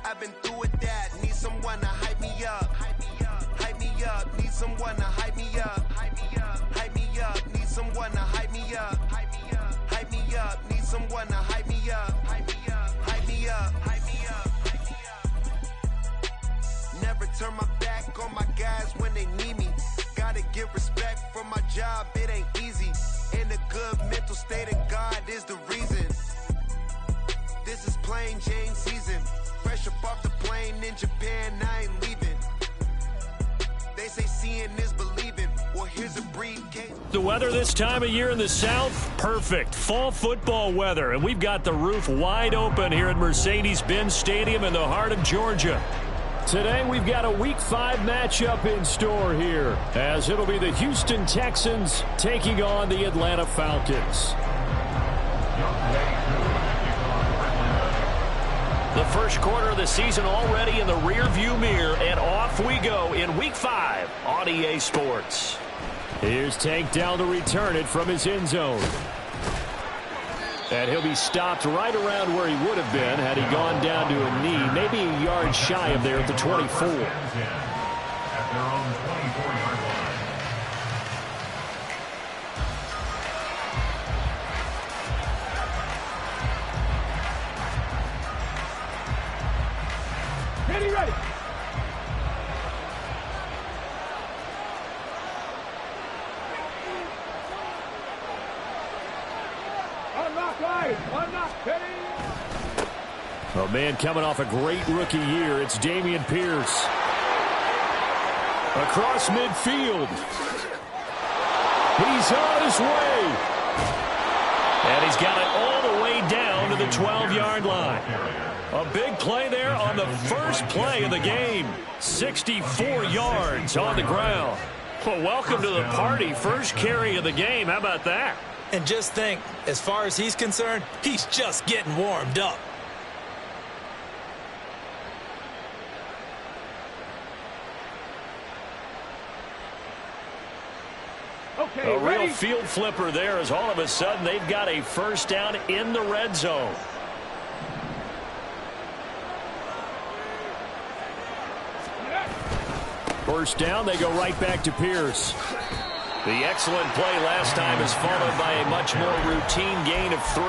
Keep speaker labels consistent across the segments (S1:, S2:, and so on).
S1: I've been through with that. Need someone to hype me up. Hype me up. Hype me up. Need someone to hype me up. Hype me up. Hype me up. Need someone to hype me up. Hype me up. Hype me up. Need someone to hype me up. Hype me up. Hype me up. Hype me up. Hype me up. Never turn my back on my guys when they need me. Gotta give respect for my job. It ain't easy. In a good mental state, and God is the reason. This is plain Jane season. Fresh up off the plane in Japan, I ain't leaving. They say seeing is believing. Well, here's a briefcase.
S2: The weather this time of year in the South, perfect. Fall football weather, and we've got the roof wide open here at Mercedes-Benz Stadium in the heart of Georgia. Today we've got a Week 5 matchup in store here, as it'll be the Houston Texans taking on the Atlanta Falcons. The first quarter of the season already in the rearview mirror, and off we go in Week 5 on EA Sports. Here's Tank down to return it from his end zone. And he'll be stopped right around where he would have been had he gone down to a knee, maybe a yard shy of there at the 24.
S3: Ready.
S2: A man coming off a great rookie year. It's Dameon Pierce. Across midfield. He's on his way. And he's got it all the way down to the 12-yard line. A big play there on the first play of the game. 64 yards on the ground. Well, welcome to the party. First carry of the game. How about that?
S4: And just think, as far as he's concerned, he's just getting warmed up.
S3: Okay,
S2: a
S3: ready?
S2: real field flipper there, as all of a sudden they've got a first down in the red zone. First down, they go right back to Pierce. The excellent play last time is followed by a much more routine gain of 3.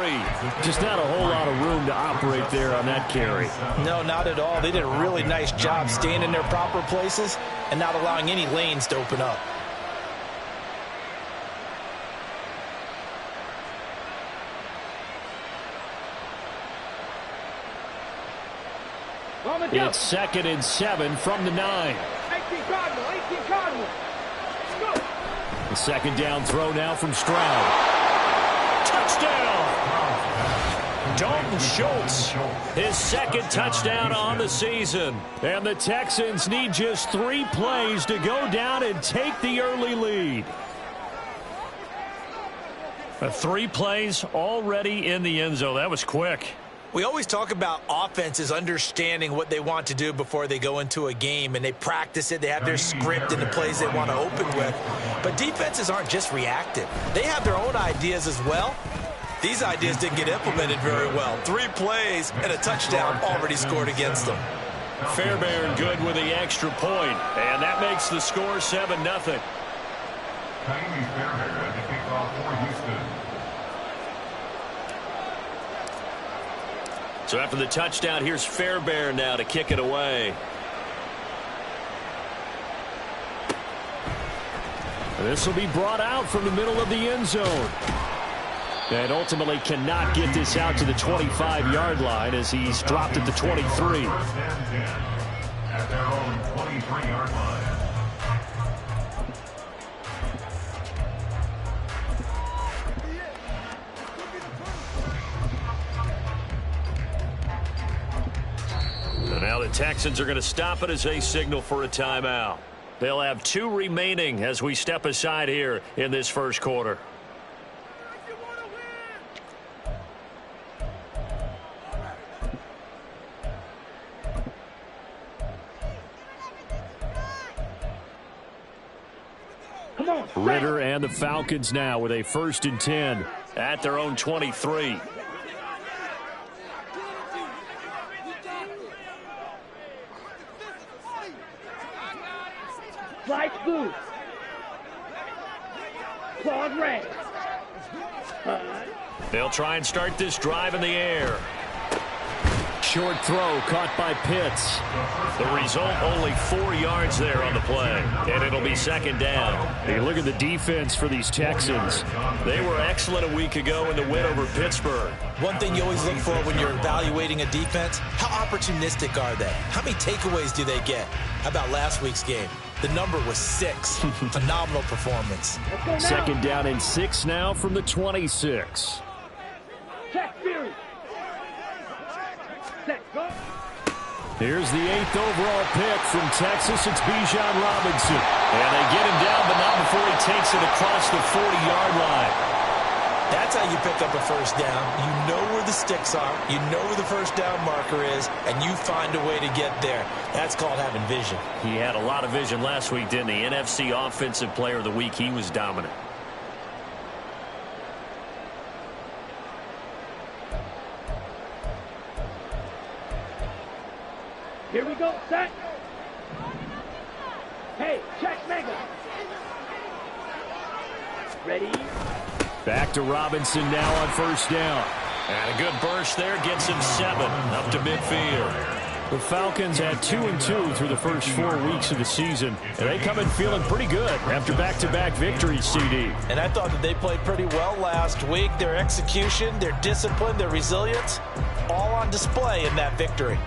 S2: Just not a whole lot of room to operate there on that carry.
S4: No, not at all. They did a really nice job staying in their proper places and not allowing any lanes to open up.
S2: It's 2nd and 7 from the 9.
S3: 18 Cardinal. Go.
S2: The second down throw now from Stroud. Touchdown! Dalton Schultz, his second touchdown on the season. And the Texans need just 3 plays to go down and take the early lead. 3 plays already in the end zone. That was quick.
S4: We always talk about offenses understanding what they want to do before they go into a game, and they practice it. They have their script and the plays they want to open with. But defenses aren't just reactive. They have their own ideas as well. These ideas didn't get implemented very well. 3 plays and a touchdown already scored against them.
S2: Fairbairn good with the extra point, and that makes the score 7-0.
S5: Fairbairn at the kickoff for Houston.
S2: So after the touchdown, here's Fairbairn now to kick it away. This will be brought out from the middle of the end zone. And ultimately cannot get this out to the 25-yard line as he's dropped at the 23.
S5: At their own 23-yard line.
S2: And now the Texans are going to stop it as they signal for a timeout. They'll have 2 remaining as we step aside here in this first quarter. Ritter and the Falcons now with a 1st and 10 at their own 23.
S3: Slide blue. Claude red.
S2: They'll try and start this drive in the air. Short throw caught by Pitts. The result, only 4 yards there on the play. And it'll be second down. Hey, look at the defense for these Texans. They were excellent a week ago in the win over Pittsburgh.
S4: One thing you always look for when you're evaluating a defense, how opportunistic are they? How many takeaways do they get? How about last week's game? The number was 6. Phenomenal performance.
S2: Second down and 6 now from the 26.
S3: Check series. Set, go.
S2: Here's the 8th overall pick from Texas. It's Bijan Robinson. And they get him down, but not before he takes it across the 40-yard line.
S4: That's how you pick up a first down. You know where the sticks are. You know where the first down marker is, and you find a way to get there. That's called having vision.
S2: He had a lot of vision last week, didn't he? NFC Offensive Player of the Week. He was dominant.
S3: Here we go, set. Hey, check mega. Ready?
S2: Back to Robinson now on first down. And a good burst there gets him 7 up to midfield. The Falcons had 2-2 through the first 4 weeks of the season. And they come in feeling pretty good after back-to-back victories, CD.
S4: And I thought that they played pretty well last week. Their execution, their discipline, their resilience, all on display in that victory.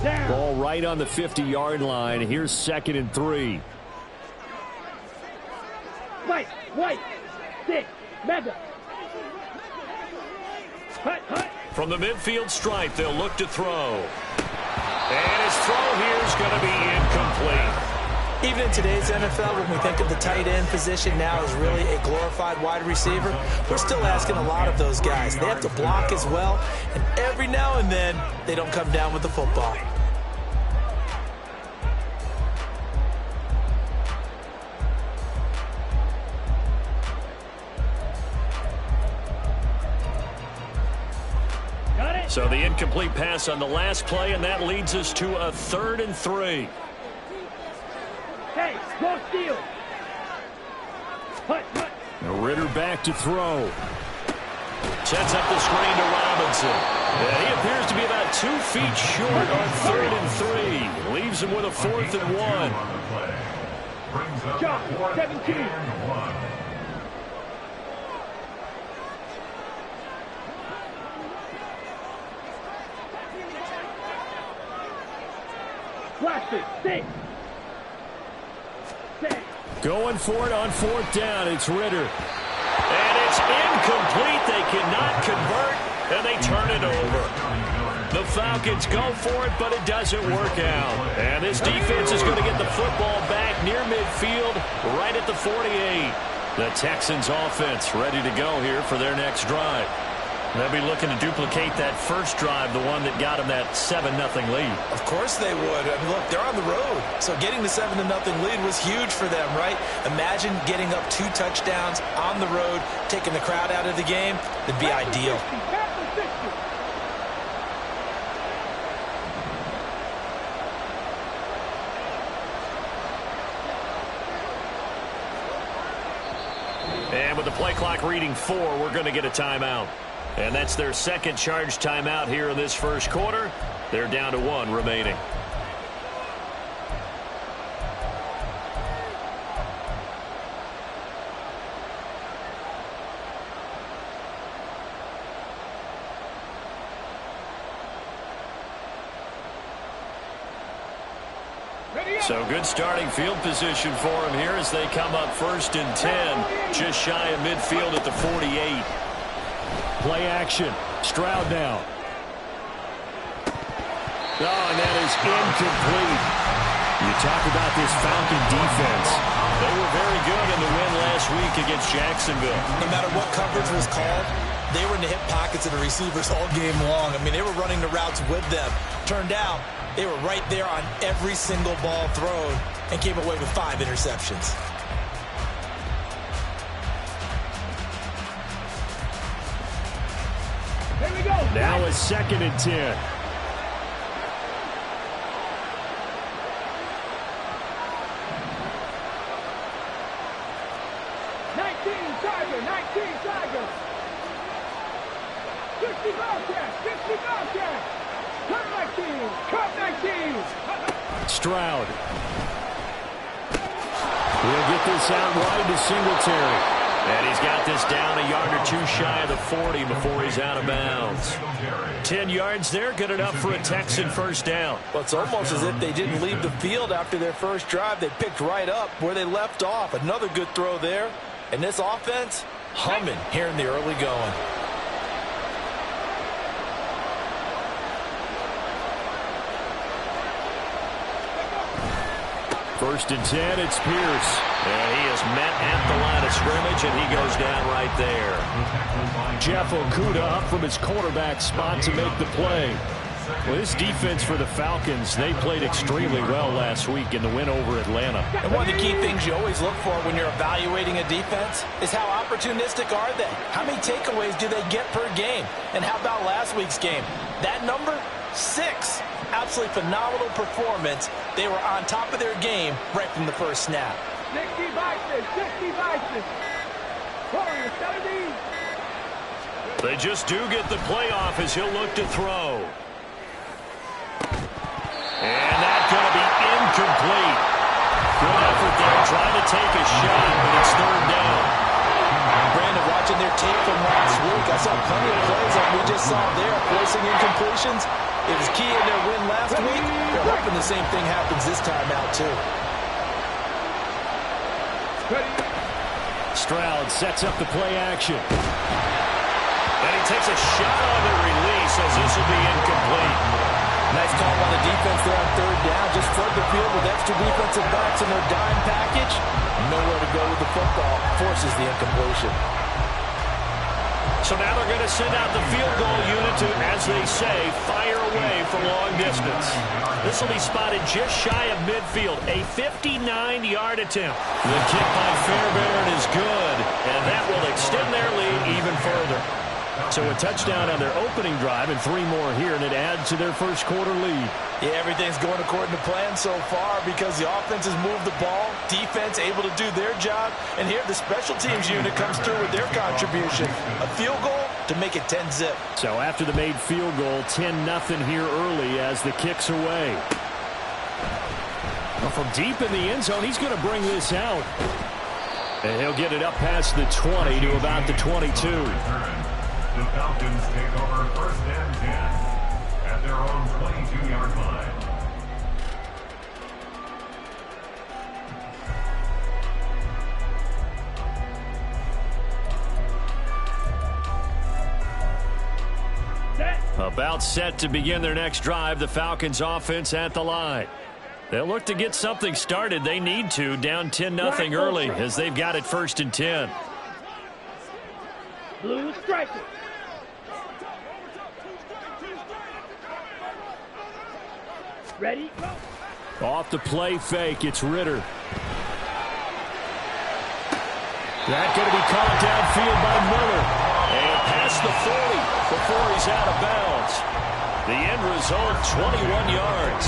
S3: Down.
S2: Ball right on the 50-yard line. Here's 2nd and 3.
S3: White, stick, mega. Hut.
S2: From the midfield stripe, they'll look to throw. And his throw here is going to be incomplete.
S4: Even in today's NFL, when we think of the tight end position now as really a glorified wide receiver, we're still asking a lot of those guys. They have to block as well, and every now and then, they don't come down with the football.
S2: So the incomplete pass on the last play, and that leads us to a 3rd and 3.
S3: Hey, go steal. Hut.
S2: Ritter back to throw. Sets up the screen to Robinson. And he appears to be about 2 feet short on 3rd and 3. Leaves him with a 4th and 1.
S3: Josh, 17. Blaster, 6.
S2: Going for it on 4th down. It's Ritter. And it's incomplete. They cannot convert, and they turn it over. The Falcons go for it, but it doesn't work out. And this defense is going to get the football back near midfield, right at the 48. The Texans offense ready to go here for their next drive. They'll be looking to duplicate that first drive, the one that got them that 7-0 lead.
S4: Of course they would. I mean, look, they're on the road. So getting the 7-0 lead was huge for them, right? Imagine getting up 2 touchdowns on the road, taking the crowd out of the game. It'd be ideal.
S2: And with the play clock reading 4, we're going to get a timeout. And that's their second charge timeout here in this first quarter. They're down to 1 remaining. So good starting field position for them here as they come up 1st and 10, just shy of midfield at the 48. Play action. Stroud now. Oh, and that is incomplete. You talk about this Falcon defense. They were very good in the win last week against Jacksonville.
S4: No matter what coverage was called, they were in the hip pockets of the receivers all game long. I mean, they were running the routes with them. Turned out, they were right there on every single ball thrown and came away with 5 interceptions.
S3: Here we go.
S2: Now a 2nd and 10. Stroud. He'll get this out wide to Singletary. And he's got this down a yard or two shy of the 40 before he's out of bounds. 10 yards there, good enough for a Texan first down.
S4: Well, it's almost as if they didn't leave the field after their first drive. They picked right up where they left off. Another good throw there. And this offense, humming here in the early going.
S2: First and 10, it's Pierce. And he is met at the line of scrimmage, and he goes down right there. Jeff Okudah up from his quarterback spot to make the play. Well, this defense for the Falcons, they played extremely well last week in the win over Atlanta.
S4: And one of the key things you always look for when you're evaluating a defense is how opportunistic are they? How many takeaways do they get per game? And how about last week's game? That number? 6. Absolutely phenomenal performance. They were on top of their game right from the first snap.
S3: 60 vices, 60 vices. Corner, 70.
S2: They just do get the playoff as he'll look to throw. And that's going to be incomplete. Good effort there, trying to take a shot, but it's third down.
S4: Brandon, watching their tape from last week, I saw plenty of plays like we just saw there, forcing incompletions. It was key in their win last week. They're hoping the same thing happens this time out, too.
S2: Stroud sets up the play action. And he takes a shot on the release as this will be incomplete.
S4: Nice call by the defense there on third down. Just flood the field with extra defensive backs in their dime package. Nowhere to go with the football. Forces the incompletion.
S2: So now they're going to send out the field goal unit to, as they say, fire away from long distance. This will be spotted just shy of midfield. A 59-yard attempt. The kick by Fairbairn is good, and that will extend their lead even further. So a touchdown on their opening drive and 3 more here, and it adds to their first quarter lead.
S4: Yeah, everything's going according to plan so far because the offense has moved the ball, defense able to do their job, and here the special teams unit comes through with their contribution. A field goal to make it 10-zip.
S2: So after the made field goal, 10-0 here early as the kick's away. Well, from deep in the end zone, he's going to bring this out. And he'll get it up past the 20 to about the 22.
S5: The Falcons take over first and 10 at their own 22-yard line.
S2: About set to begin their next drive, the Falcons offense at the line. They'll look to get something started. They need to, down 10-0 early as they've got it first and 10.
S3: Blue striker. Ready, go.
S2: Off the play fake, it's Ritter. That's going to be caught downfield by Miller. And past the 40 before he's out of bounds. The end result, 21 yards.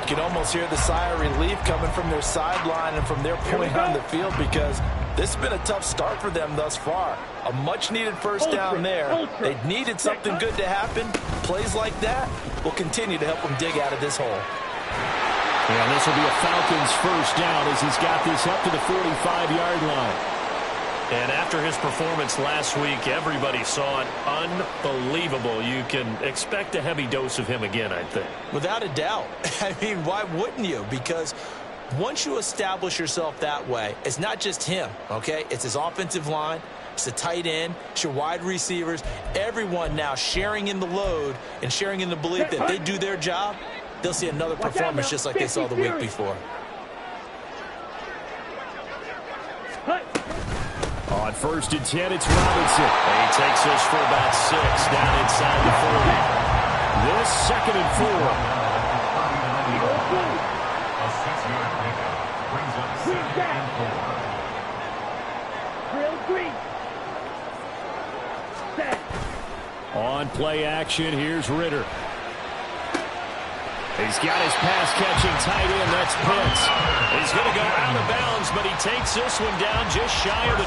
S4: You can almost hear the sigh of relief coming from their sideline and from their point on the field because this has been a tough start for them thus far. A much-needed first down there. They needed something good to happen. Plays like that will continue to help them dig out of this hole.
S2: Yeah, this will be a Falcons first down as he's got this up to the 45-yard line. And after his performance last week, everybody saw it. Unbelievable. You can expect a heavy dose of him again, I think.
S4: Without a doubt. I mean, why wouldn't you? Because once you establish yourself that way, it's not just him, okay? It's his offensive line. It's the tight end. It's your wide receivers. Everyone now sharing in the load and sharing in the belief that if they do their job, they'll see another performance just like they saw the week before.
S2: On first and 10, it's Robinson. And he takes this for about 6 down inside the 40. This second and 4.
S5: A 6-yard pickup brings up second and 4.
S3: Drill green. Set.
S2: On play action, here's Ritter. He's got his pass-catching tight end. That's Pitts. He's going to go out of bounds, but he takes this one down just shy of the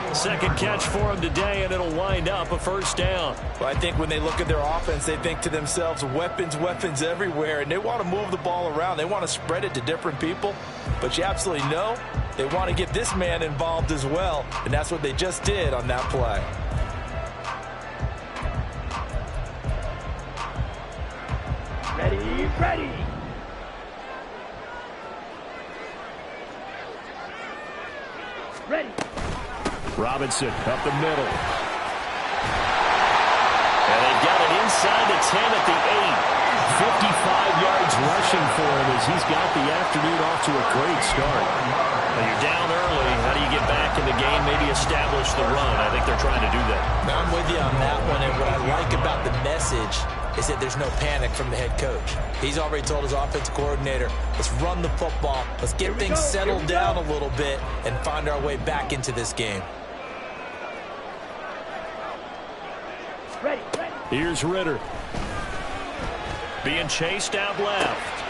S2: 20. Second catch for him today, and it'll wind up a first down.
S4: Well, I think when they look at their offense, they think to themselves, weapons, weapons everywhere, and they want to move the ball around. They want to spread it to different people, but you absolutely know they want to get this man involved as well, and that's what they just did on that play.
S3: Ready. Ready.
S2: Robinson up the middle. And they've got it inside the 10 at the 8. 55 yards rushing for him as he's got the afternoon off to a great start. Now you're down early. How do you get back in the game? Maybe establish the run. I think they're trying to do that.
S4: Now I'm with you on that one, and what I like about the message is that there's no panic from the head coach. He's already told his offensive coordinator, let's run the football, let's get things settled down a little bit and find our way back into this game.
S3: Ready.
S2: Here's Ritter. Being chased out left.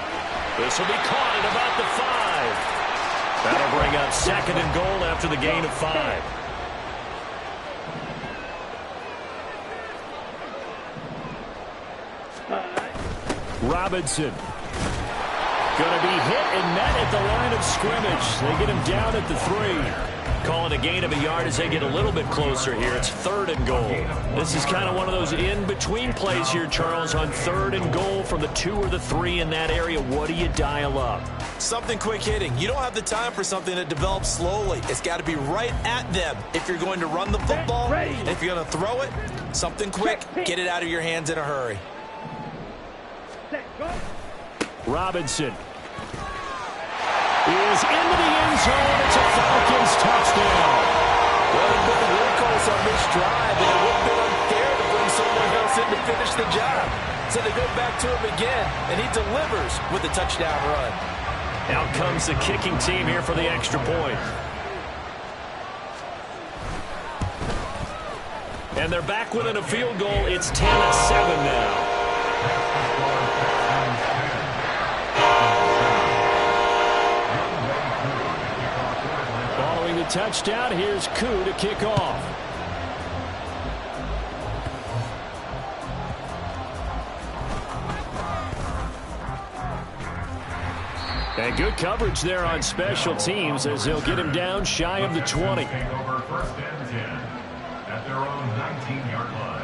S2: This will be caught at about the 5. That'll bring up second and goal after the gain of 5. Robinson. Going to be hit and met at the line of scrimmage. They get him down at the 3. Calling a gain of a yard as they get a little bit closer here. It's third and goal. This is kind of one of those in-between plays here, Charles, on third and goal from the 2 or the 3 in that area. What do you dial up?
S4: Something quick hitting. You don't have the time for something that develops slowly. It's got to be right at them if you're going to run the football. And if you're going to throw it, something quick, get it out of your hands in a hurry.
S2: Robinson is into the end zone. It's a Falcons touchdown.
S4: Well, he put the workhorse on this drive, and it would have been unfair to bring someone else in to finish the job. So they go back to him again, and he delivers with a touchdown run.
S2: Out comes the kicking team here for the extra point. And they're back within a field goal. It's 10-7 now. Following the touchdown, here's Koo to kick off. And good coverage there on special teams as they'll get him down shy of the 20.
S5: Take over first and 10 at their own 19-yard line.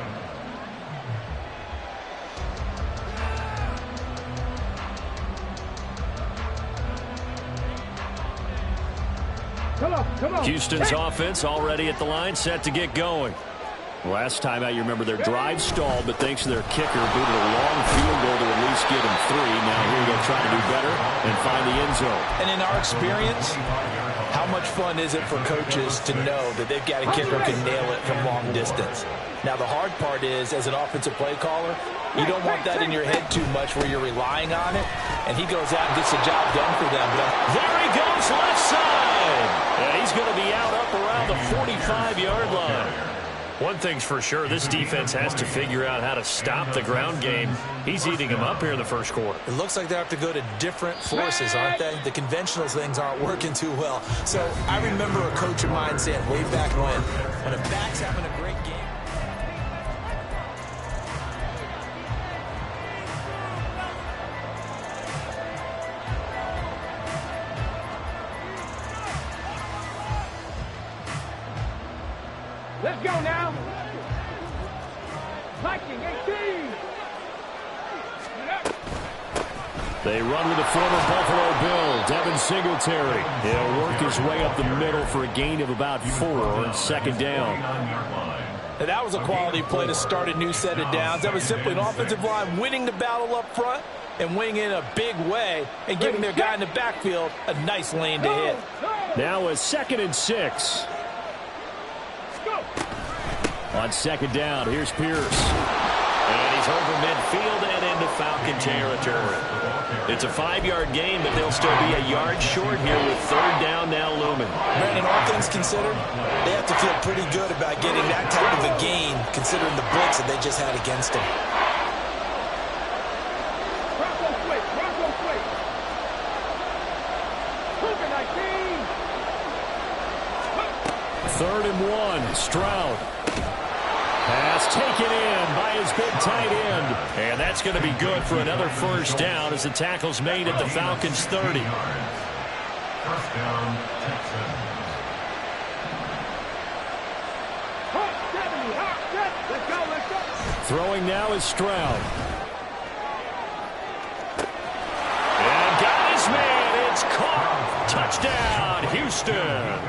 S3: Come on.
S2: Houston's offense already at the line, set to get going. Last time out, you remember their drive stalled, but thanks to their kicker, booted a long field goal to at least get him 3. Now here they'll try to do better and find the end zone.
S4: And in our experience, how much fun is it for coaches to know that they've got a kicker who can nail it from long distance? Now, the hard part is, as an offensive play caller, you don't want that in your head too much where you're relying on it, and he goes out and gets the job done for them. But
S2: there he goes, left side. And he's going to be out up around the 45-yard line. One thing's for sure, this defense has to figure out how to stop the ground game. He's eating them up here in the first quarter.
S4: It looks like they have to go to different forces, aren't they? The conventional things aren't working too well. So I remember a coach of mine saying way back when a back's having a great game,
S3: Let's go now. Viking 18.
S2: They run with the former Buffalo Bill, Devin Singletary. He'll work his way up the middle for a gain of about 4 on second down.
S4: And that was a quality play to start a new set of downs. That was simply an offensive line winning the battle up front and winning in a big way and giving their guy in the backfield a nice lane to hit.
S2: Now a 2nd and 6. On second down, here's Pierce. And he's over midfield and into Falcon territory. It's a 5-yard gain, but they'll still be a yard short here with third down now looming.
S4: Brandon, all things considered, they have to feel pretty good about getting that type of a gain considering the blitz that they just had against them.
S2: 3rd and 1. Stroud. Pass taken in by his big tight end. And that's going to be good for another first down as the tackle's made at the Falcons' 30.
S5: First down, Texans.
S3: Let's go, let's go.
S2: Throwing now is Stroud. And got his man. It's caught. Touchdown, Houston.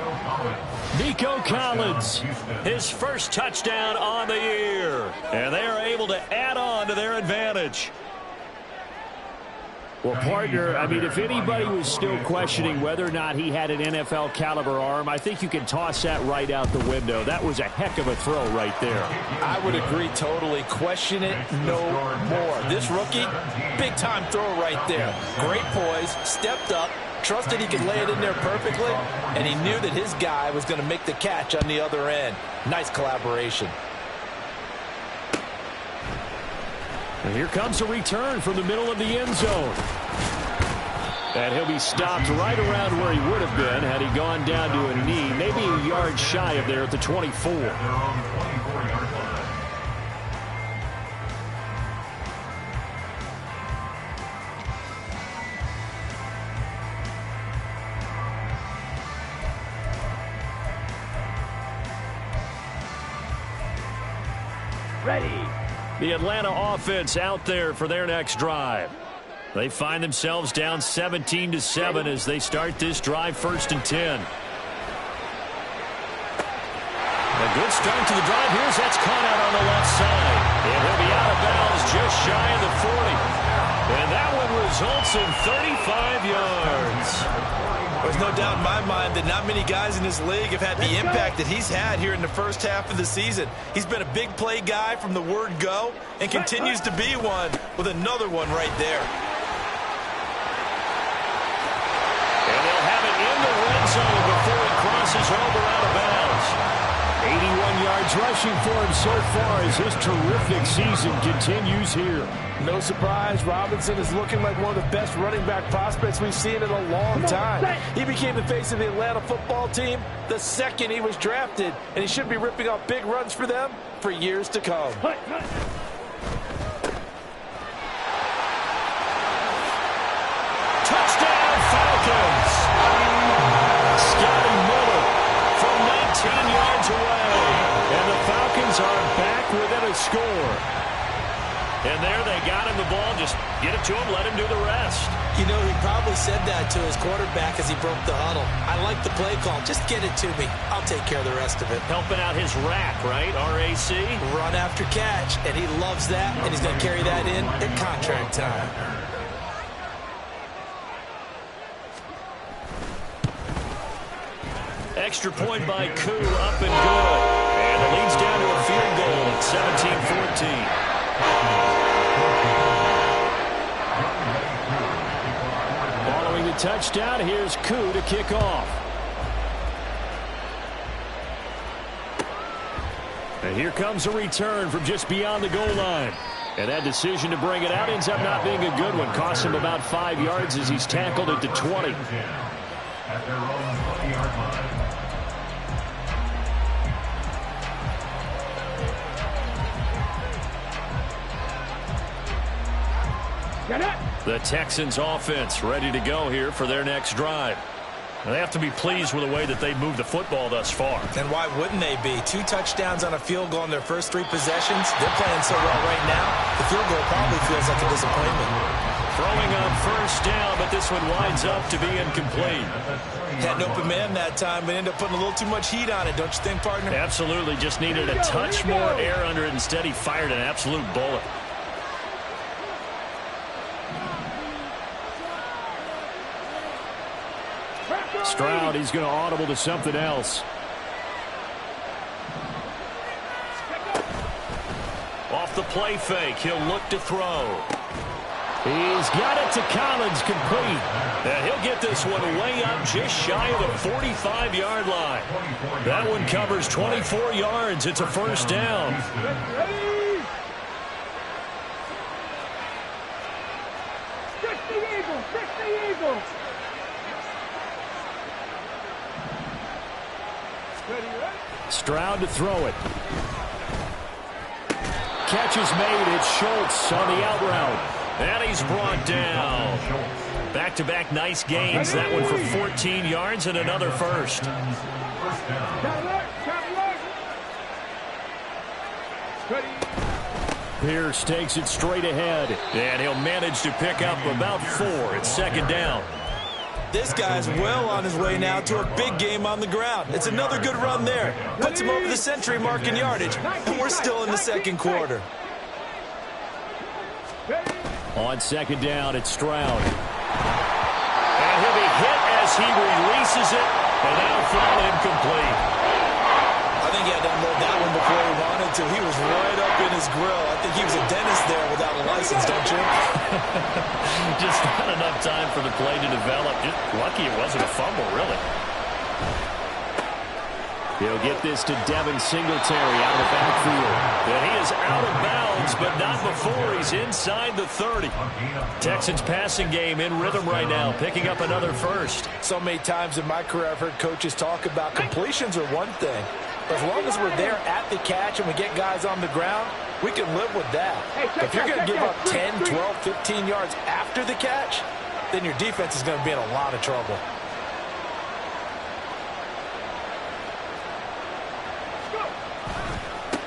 S2: Nico Collins, his first touchdown on the year. And they are able to add on to their advantage. Well, partner, I mean, if anybody was still questioning whether or not he had an NFL caliber arm, I think you can toss that right out the window. That was a heck of a throw right there.
S4: I would agree totally. Question it no more. This rookie, big-time throw right there. Great poise, stepped up, trusted he could lay it in there perfectly, and he knew that his guy was going to make the catch on the other end. Nice collaboration.
S2: And here comes a return from the middle of the end zone. And he'll be stopped right around where he would have been had he gone down to a knee, maybe a yard shy of there at the 24.
S3: Ready.
S2: The Atlanta offense out there for their next drive. They find themselves down 17-7 as they start this drive 1st and 10. A good start to the drive. Here's that's caught out on the left side. And he'll be out of bounds just shy of the 40. And that one results in 35 yards.
S4: There's no doubt in my mind that not many guys in this league have had the impact that he's had here in the first half of the season. He's been a big play guy from the word go and continues to be one with another one right there.
S2: And they'll have it in the red zone before he crosses over out of bounds. 81 yards rushing for him so far as his terrific season continues here.
S6: No surprise, Robinson is looking like one of the best running back prospects we've seen in a long time. He became the face of the Atlanta football team the second he was drafted, and he should be ripping off big runs for them for years to come.
S2: Touchdown, Falcons! Scotty Miller from 19 yards away. And the Falcons are back within a score. And there they got him the ball. Just get it to him, let him do the rest.
S4: You know, he probably said that to his quarterback as he broke the huddle. I like the play call. Just get it to me. I'll take care of the rest of it.
S2: Helping out his rack, right? R-A-C?
S4: Run after catch, and he loves that, and he's going to carry that in at contract time.
S2: Extra point by Koo, up and good. And it leads down to a field goal at 17-14. Following the touchdown, here's Koo to kick off. And here comes a return from just beyond the goal line. And that decision to bring it out ends up not being a good one. Costs him about 5 yards as he's tackled at the 20.
S5: At their own 20-yard line.
S2: The Texans offense ready to go here for their next drive. They have to be pleased with the way that they've moved the football thus far.
S4: And why wouldn't they be? 2 touchdowns on a field goal in their first 3 possessions. They're playing so well right now, the field goal probably feels like a disappointment.
S2: Throwing on first down, but this one winds up to be incomplete.
S4: Had an open man that time, but ended up putting a little too much heat on it, don't you think, partner?
S2: Absolutely. Just needed a touch more air under it. Instead, he fired an absolute bullet. Stroud, he's going to audible to something else. Off the play fake, he'll look to throw. He's got it to Collins, complete. And he'll get this one way up just shy of the 45-yard line. That one covers 24 yards. It's a first down.
S3: Fix the Eagles! Fix the Eagles! Ready, ready?
S2: Stroud to throw it. Catch is made. It's Schultz on the out route. And he's brought down. Back-to-back nice gains. That one for 14 yards and another first. Pierce takes it straight ahead. And he'll manage to pick up about 4. It's second down.
S4: This guy's well on his way now to a big game on the ground. It's another good run there. Puts him over the century mark in yardage. And we're still in the second quarter.
S2: On second down, it's Stroud. And he'll be hit as he releases it. And that'll fall incomplete.
S4: I think he had to unload that one before he wanted to. He was right up in his grill. I think he was a dentist there without a license, don't you?
S2: Just not enough time for the play to develop. Just lucky it wasn't a fumble, really. He'll get this to Devin Singletary out of the backfield. And he is out of bounds, but not before he's inside the 30. Texans passing game in rhythm right now, picking up another first.
S6: So many times in my career I've heard coaches talk about completions are one thing. But as long as we're there at the catch and we get guys on the ground, we can live with that. But if you're going to give up 10, 12, 15 yards after the catch, then your defense is going to be in a lot of trouble.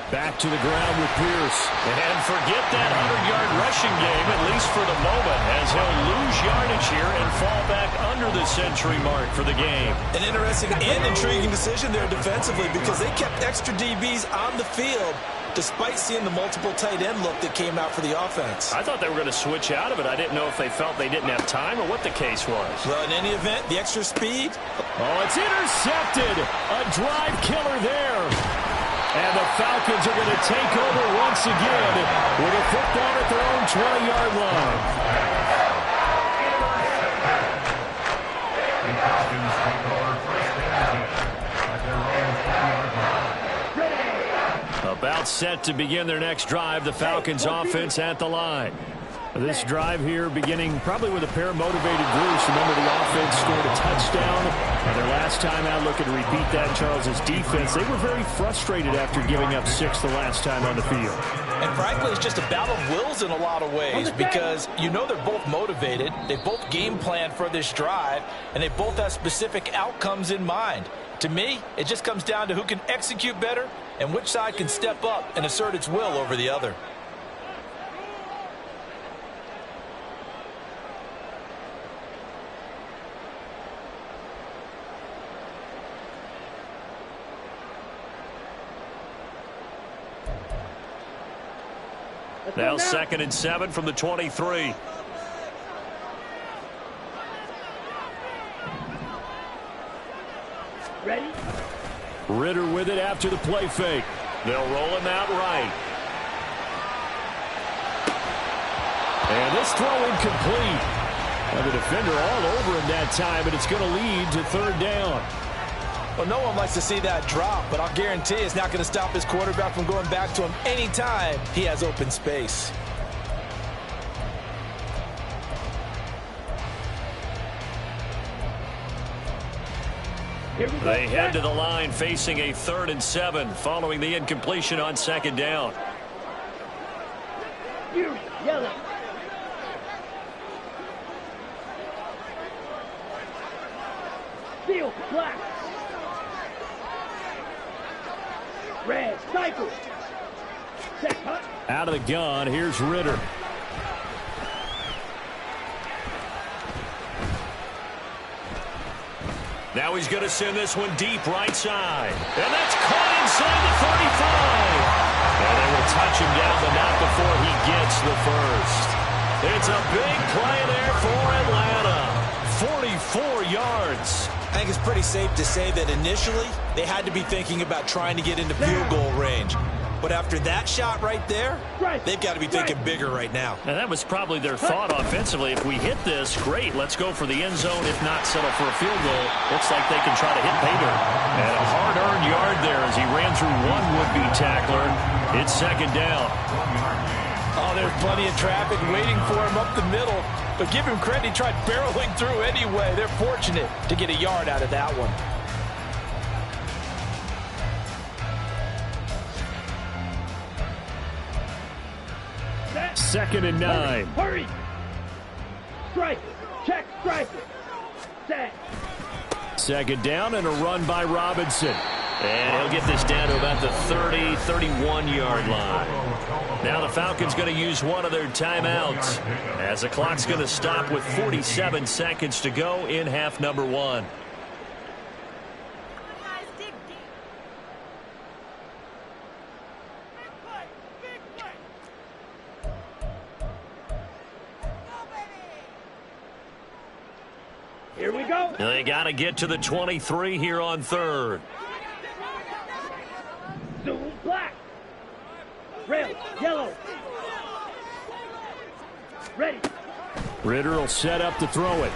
S2: Back to the ground with Pierce. And forget that 100-yard rushing game, at least for the moment, as he'll lose yardage here and fall back under the century mark for the game.
S4: An interesting and intriguing decision there defensively because they kept extra DBs on the field despite seeing the multiple tight end look that came out for the offense.
S2: I thought they were going to switch out of it. I didn't know if they felt they didn't have time or what the case was.
S4: Well, in any event, the extra speed.
S2: Oh, it's intercepted. A drive killer there. And the Falcons are going to take over once again with a football at their own 20-yard line.
S5: The Falcons take over first and 10 at their own 20-yard line.
S2: About set to begin their next drive, the Falcons offense at the line. This drive here beginning probably with a pair of motivated Bruce. Remember, the offense scored a touchdown. Their last time out, looking to repeat that. Charles's defense, they were very frustrated after giving up 6 the last time on the field.
S6: And frankly, it's just a battle of wills in a lot of ways because you know they're both motivated. They both game plan for this drive, and they both have specific outcomes in mind. To me, it just comes down to who can execute better and which side can step up and assert its will over the other.
S2: Now 2nd and 7 from the 23.
S3: Ready?
S2: Ritter with it after the play fake. They'll roll him out right. And this throw incomplete. And the defender all over him that time, but it's going to lead to 3rd down.
S6: Well, no one likes to see that drop, but I'll guarantee it's not going to stop his quarterback from going back to him anytime he has open space.
S2: They head to the line facing a 3rd and 7 following the incompletion on 2nd down.
S3: You yellow. Field black. Red cycle. Set cut.
S2: Out of the gun, here's Ritter. Now he's going to send this one deep right side. And that's caught inside the 35. And they will touch him down, but not before he gets the first. It's a big play there for Atlanta. 44 yards.
S4: I think it's pretty safe to say that initially they had to be thinking about trying to get into field goal range. But after that shot right there, they've got to be thinking bigger right now.
S2: And that was probably their thought offensively. If we hit this, great, let's go for the end zone. If not, settle for a field goal. Looks like they can try to hit pay dirt. And a hard-earned yard there as he ran through one would-be tackler. It's 2nd down.
S6: Oh, there's plenty of traffic waiting for him up the middle. But give him credit, he tried barreling through anyway. They're fortunate to get a yard out of that one.
S2: 2nd and 9.
S3: Hurry! Strike! Check, strike! Set!
S2: 2nd down and a run by Robinson. And he'll get this down to about the 30, 31-yard line. Now the Falcons going to use one of their timeouts as the clock's going to stop with 47 seconds to go in half number 1.
S3: Here we go.
S2: They got to get to the 23 here on 3rd.
S3: Zoom black. Red, yellow. Ready.
S2: Ritter will set up to throw it.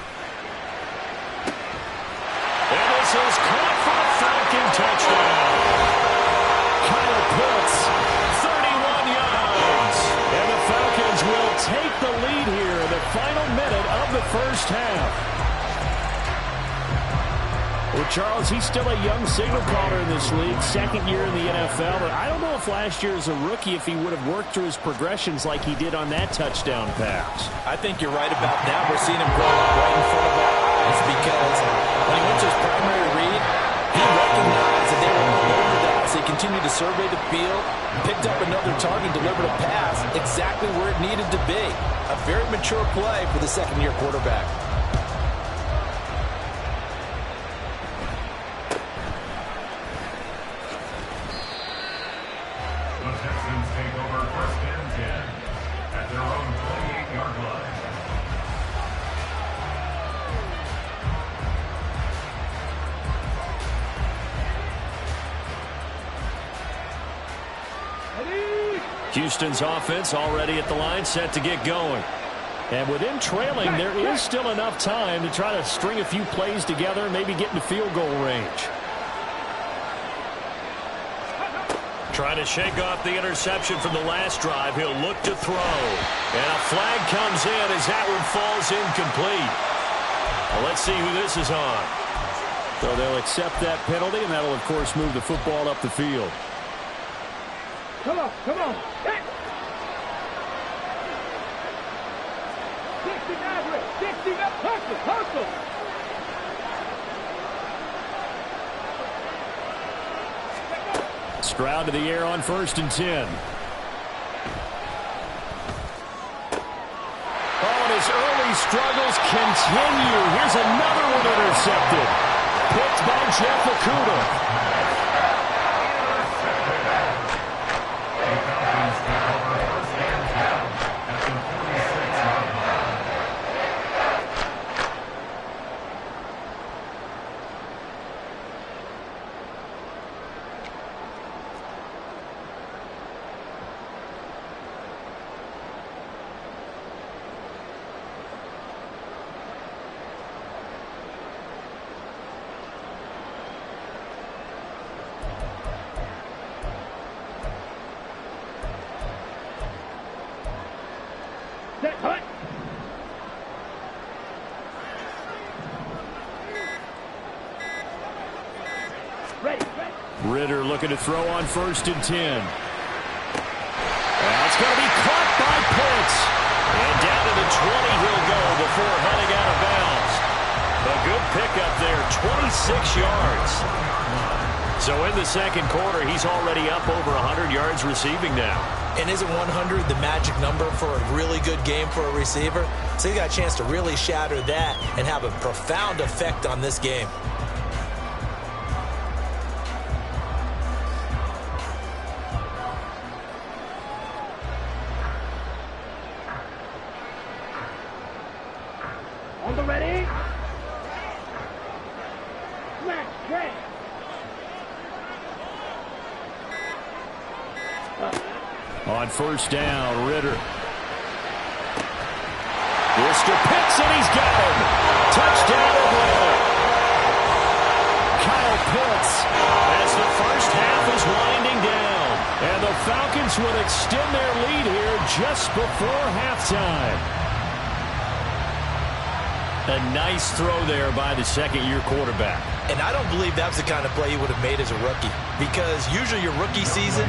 S2: And this is caught for a Falcon touchdown. Kyle Pitts, 31 yards. And the Falcons will take the lead here in the final minute of the first half. Well, Charles, he's still a young signal caller in this league, 2nd year in the NFL. But I don't know if last year as a rookie, if he would have worked through his progressions like he did on that touchdown pass.
S4: I think you're right about that. We're seeing him grow right in front of our eyes because when he went to his primary read, he recognized that they were all over that. So he continued to survey the field, picked up another target, delivered a pass exactly where it needed to be. A very mature play for the 2nd-year quarterback.
S5: Take over 1st and 10 at their own 28-yard line.
S2: Houston's offense already at the line, set to get going. And with him trailing, there is still enough time to try to string a few plays together and maybe get into field goal range. Trying to shake off the interception from the last drive. He'll look to throw. And a flag comes in as that one falls incomplete. Well, let's see who this is on. So they'll accept that penalty, and that'll, of course, move the football up the field.
S3: Come on, come on. Hey. 69, 69, hustle.
S2: Stroud to the air on 1st and 10. Oh, and his early struggles continue. Here's another one intercepted. Picked by Jeff Okudah. Ritter looking to throw on 1st and 10. That's going to be caught by Pitts. And down to the 20 he'll go before heading out of bounds. A good pickup there, 26 yards. So in the 2nd quarter, he's already up over 100 yards receiving now.
S4: And isn't 100 the magic number for a really good game for a receiver? So he got a chance to really shatter that and have a profound effect on this game.
S3: On the ready. Smash, track.
S2: On 1st down, Ritter. Mr. Pitts, and he's got him. Touchdown, Atlanta. Kyle Pitts as the first half is winding down. And the Falcons will extend their lead here just before halftime. A nice throw there by the second-year quarterback.
S4: And I don't believe that's the kind of play he would have made as a rookie, because usually your rookie season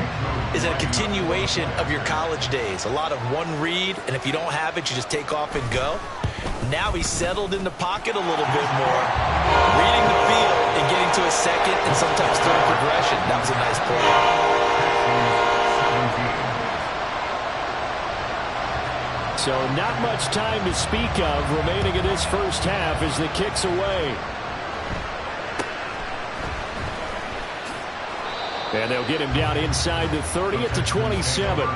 S4: is a continuation of your college days. A lot of one read, and if you don't have it, you just take off and go. Now he's settled in the pocket a little bit more, reading the field and getting to a second and sometimes third progression. That was a nice play.
S2: So not much time to speak of remaining in this first half as the kick's away. And they'll get him down inside the 30 at the 27.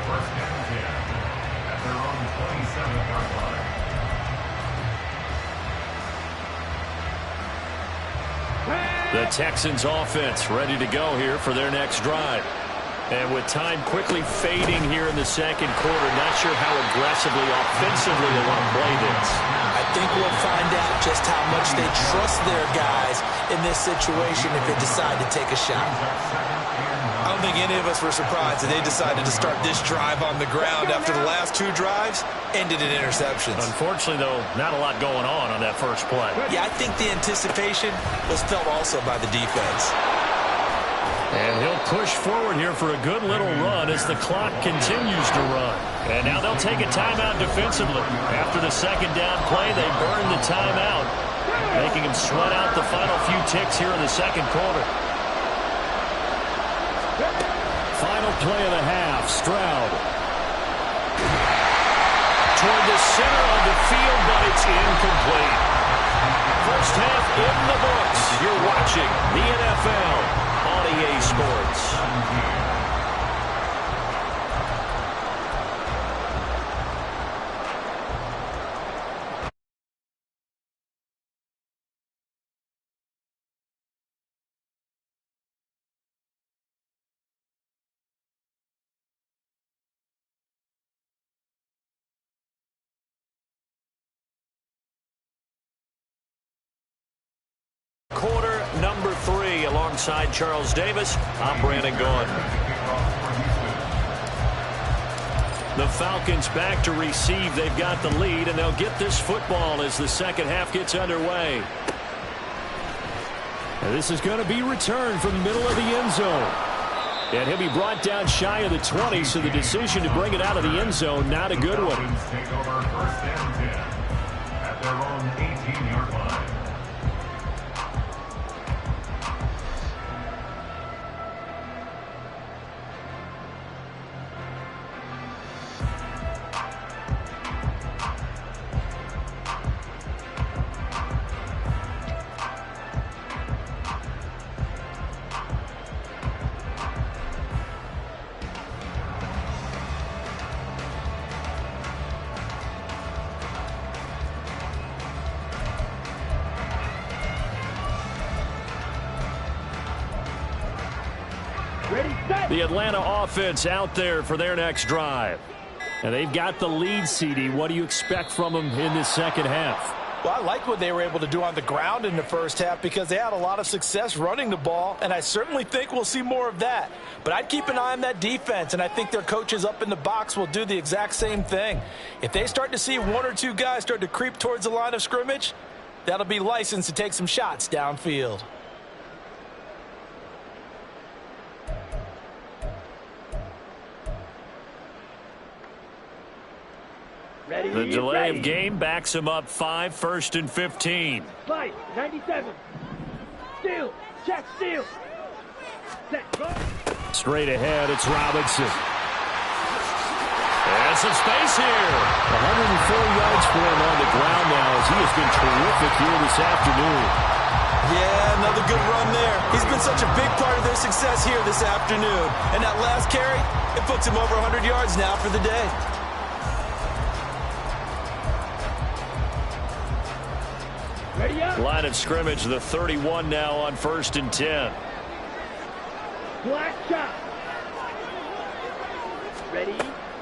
S2: The Texans offense ready to go here for their next drive. And with time quickly fading here in the second quarter, not sure how aggressively, offensively they want to play this.
S4: I think we'll find out just how much they trust their guys in this situation if they decide to take a shot. I don't think any of us were surprised that they decided to start this drive on the ground after the last two drives ended in interceptions.
S2: Unfortunately, though, not a lot going on that first play.
S4: Yeah, I think the anticipation was felt also by the defense.
S2: And he'll push forward here for a good little run as the clock continues to run. And now they'll take a timeout defensively. After the second down play, they burn the timeout, making him sweat out the final few ticks here in the second quarter. Final play of the half, Stroud. Toward the center of the field, but it's incomplete. First half in the books. You're watching the NFL on EA Sports. Quarter number 3 alongside Charles Davis. I'm Brandon Gaughan. The Falcons back to receive. They've got the lead, and they'll get this football as the second half gets underway. And this is going to be returned from the middle of the end zone. And he'll be brought down shy of the 20, so the decision to bring it out of the end zone, not a good one.
S5: Take over first and 10 at their own 18-yard line.
S2: The Atlanta offense out there for their next drive. And they've got the lead, CD. What do you expect from them in this second half?
S6: Well, I like what they were able to do on the ground in the first half because they had a lot of success running the ball, and I certainly think we'll see more of that. But I'd keep an eye on that defense, and I think their coaches up in the box will do the exact same thing. If they start to see one or two guys start to creep towards the line of scrimmage, that'll be licensed to take some shots downfield.
S3: Ready,
S2: The delay
S3: ready.
S2: of game backs him up 5, 1st and 15.
S3: Fight, 97. Steal, check, steal. Set, go.
S2: Straight ahead, it's Robinson. And some space here. 104 yards for him on the ground now as he has been terrific here this afternoon.
S4: Yeah, another good run there. He's been such a big part of their success here this afternoon. And that last carry, it puts him over 100 yards now for the day.
S3: Ready up.
S2: Line of scrimmage, the 31 now on 1st and 10.
S3: Black shot. Ready.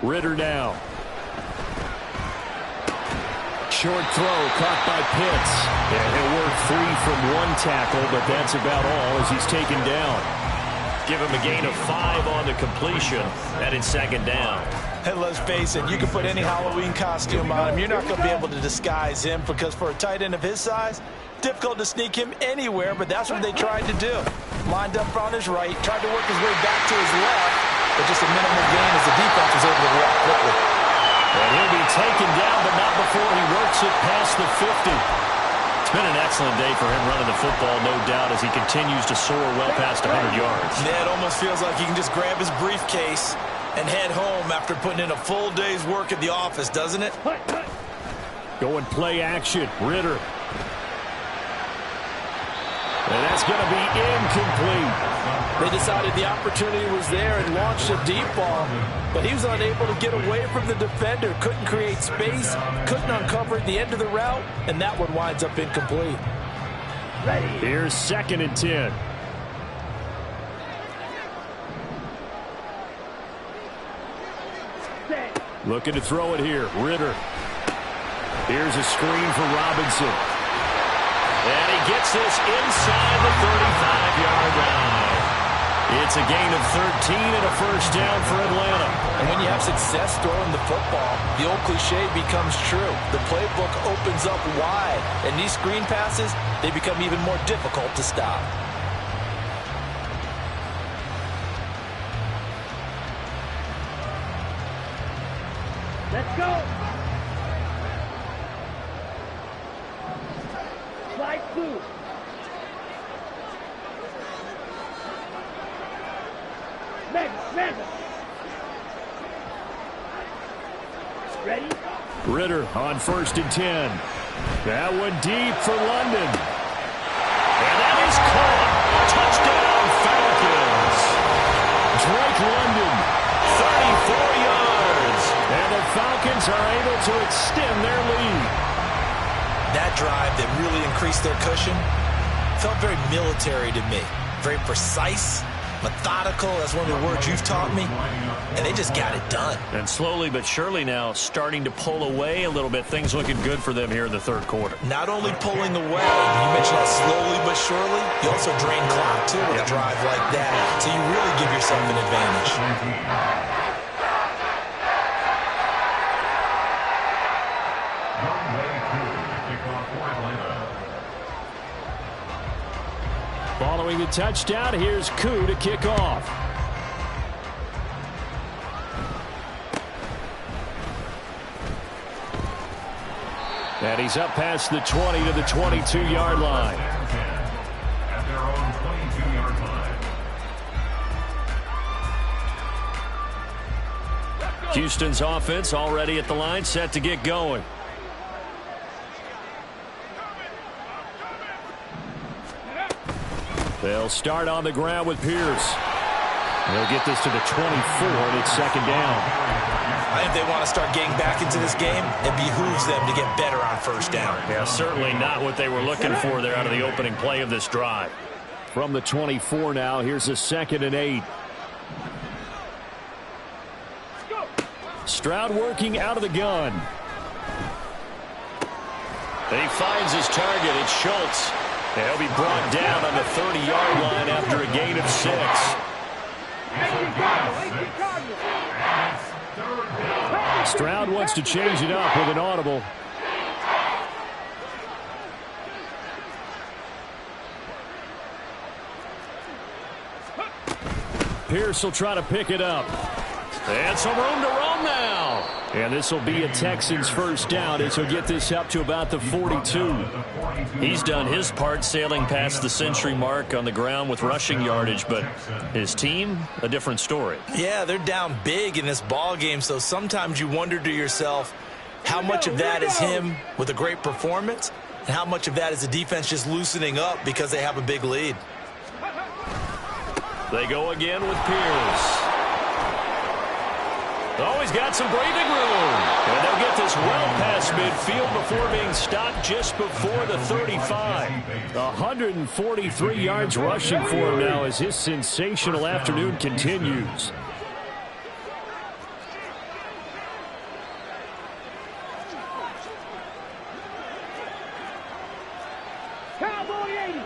S2: Ritter now. Short throw caught by Pitts. And he'll work free from one tackle, but that's about all as he's taken down. Give him a gain of 5 on the completion, and it's second down.
S6: And let's face it, you can put any Halloween costume on him. You're not going to be able to disguise him because for a tight end of his size, difficult to sneak him anywhere, but that's what they tried to do. Lined up on his right, tried to work his way back to his left, but just a minimal gain as the defense was able to react quickly.
S2: And he'll be taken down, but not before he works it past the 50. It's been an excellent day for him running the football, no doubt, as he continues to soar well past 100 yards.
S6: Yeah, it almost feels like he can just grab his briefcase and head home after putting in a full day's work at the office, doesn't it?
S2: Going play action, Ritter. And that's going to be incomplete.
S6: They decided the opportunity was there and launched a deep ball, but he was unable to get away from the defender, couldn't create space, couldn't uncover the end of the route, and that one winds up incomplete.
S2: Here's 2nd and 10. Looking to throw it here, Ritter. Here's a screen for Robinson. And he gets this inside the 35-yard line. It's a gain of 13 and a first down for Atlanta.
S6: And when you have success throwing the football, the old cliche becomes true. The playbook opens up wide, and these screen passes, they become even more difficult to stop.
S3: Let's go. Slide 2. Mega. Ready?
S2: Ritter on 1st and 10. That one deep for London. And that is caught. Touchdown, Falcons. Drake London, 34 yards. And the Falcons are able to extend their lead.
S4: That drive that really increased their cushion felt very military to me. Very precise, methodical. That's one of the words you've taught me. And they just got it done.
S2: And slowly but surely now starting to pull away a little bit. Things looking good for them here in the 3rd quarter.
S4: Not only pulling away, you mentioned that slowly but surely, you also drain clock too with a drive like that. So you really give yourself an advantage.
S2: Following the touchdown, here's Koo to kick off. And he's up past the 20 to the 22-yard line.
S5: At their own 22-yard line.
S2: Houston's offense already at the line, set to get going. They'll start on the ground with Pierce. They'll get this to the 24, and it's 2nd down.
S4: I think they want to start getting back into this game. It behooves them to get better on 1st down.
S2: Yeah, certainly not what they were looking for there out of the opening play of this drive. From the 24 now, here's a 2nd and 8. Stroud working out of the gun. And he finds his target. It's Schultz. And he'll be brought down on the 30-yard line after a gain of 6. Stroud wants to change it up with an audible. Pierce will try to pick it up. And some room to roam now. And this will be a Texans 1st down as he'll get this up to about the 42. He's done his part sailing past the century mark on the ground with rushing yardage, but his team, a different story.
S4: Yeah, they're down big in this ball game, so sometimes you wonder to yourself how much of that is him with a great performance and how much of that is the defense just loosening up because they have a big lead.
S2: They go again with Pierce. Oh, he's got some breathing room. And they'll get this well past midfield before being stopped just before the 35. 143 yards rushing for him now as his sensational afternoon continues.
S3: Cowboy 80,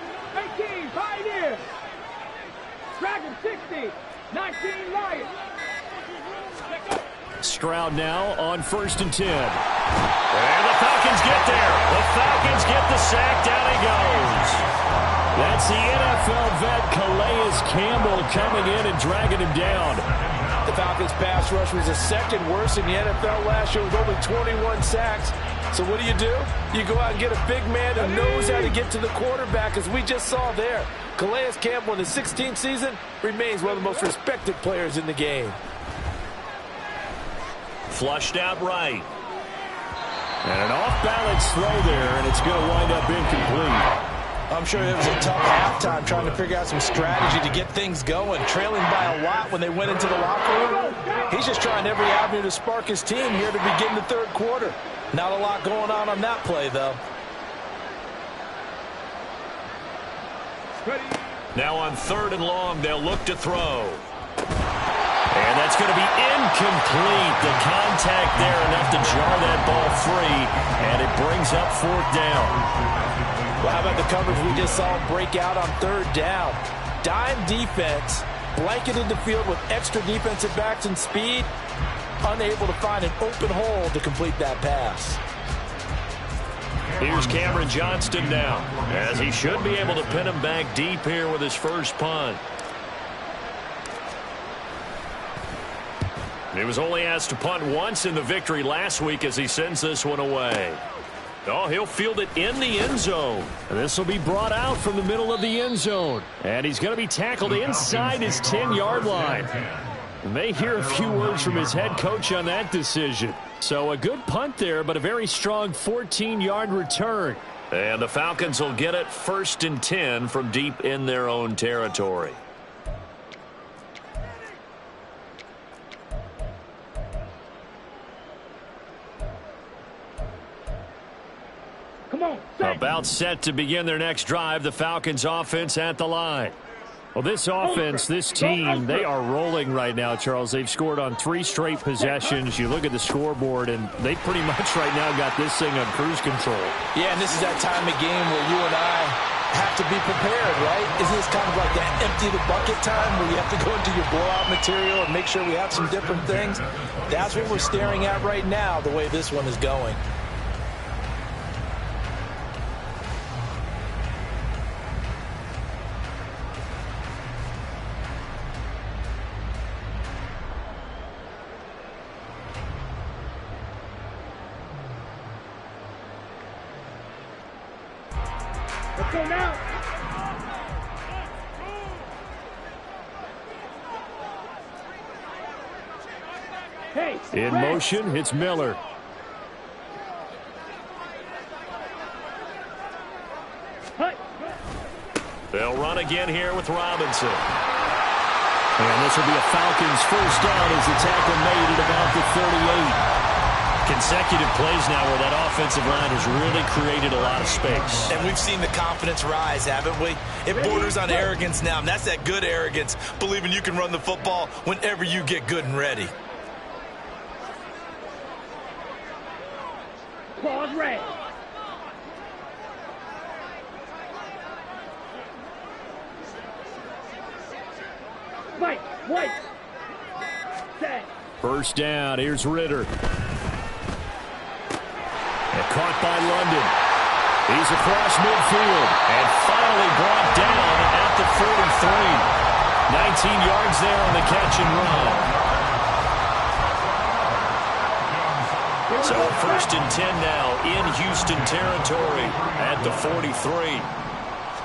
S3: 18, Pioneers. Dragon 60, 19, Lions.
S2: Stroud now on 1st and 10. And the Falcons get there. The Falcons get the sack. Down he goes. That's the NFL vet Calais Campbell coming in and dragging him down.
S6: The Falcons' pass rush was the second worst in the NFL last year with only 21 sacks. So what do? You go out and get a big man who knows how to get to the quarterback, as we just saw there. Calais Campbell in his 16th season remains one of the most respected players in the game.
S2: Flushed out right. And an off-balance throw there, and it's going to wind up incomplete.
S4: I'm sure it was a tough halftime trying to figure out some strategy to get things going, trailing by a lot when they went into the locker room. He's just trying every avenue to spark his team here to begin the third quarter. Not a lot going on that play, though.
S2: Now on 3rd and long, they'll look to throw. And that's going to be incomplete. The contact there enough to jar that ball free, and it brings up 4th down.
S6: Well, how about the coverage we just saw break out on 3rd down? Dime defense, blanketed the field with extra defensive backs and speed, unable to find an open hole to complete that pass.
S2: Here's Cameron Johnston now, as he should be able to pin him back deep here with his first punt. He was only asked to punt once in the victory last week as he sends this one away. Oh, he'll field it in the end zone. This will be brought out from the middle of the end zone. And he's going to be tackled inside his 10-yard line. May hear a few words from his head coach on that decision. So a good punt there, but a very strong 14-yard return. And the Falcons will get it 1st and 10 from deep in their own territory. About set to begin their next drive, the Falcons offense at the line. Well, this offense, this team, they are rolling right now, Charles. They've scored on 3 straight possessions. You look at the scoreboard, and they pretty much right now got this thing on cruise control.
S4: Yeah, and this is that time of game where you and I have to be prepared, right? Isn't this kind of like that empty the bucket time where you have to go into your blowout material and make sure we have some different things? That's what we're staring at right now, the way this one is going.
S3: Let's go now. Hey,
S2: in motion, it's Miller. They'll run again here with Robinson. And this will be a Falcons first down as the tackle made at about the 38. Consecutive plays now where that offensive line has really created a lot of space.
S4: And we've seen the confidence rise, haven't we? It borders on arrogance now, and that's that good arrogance, believing you can run the football whenever you get good and ready.
S3: Claws red. Mike, white. Set.
S2: First down, here's Ritter. Caught by London. He's across midfield and finally brought down at the 43. 19 yards there on the catch and run. So 1st and 10 now in Houston territory at the 43.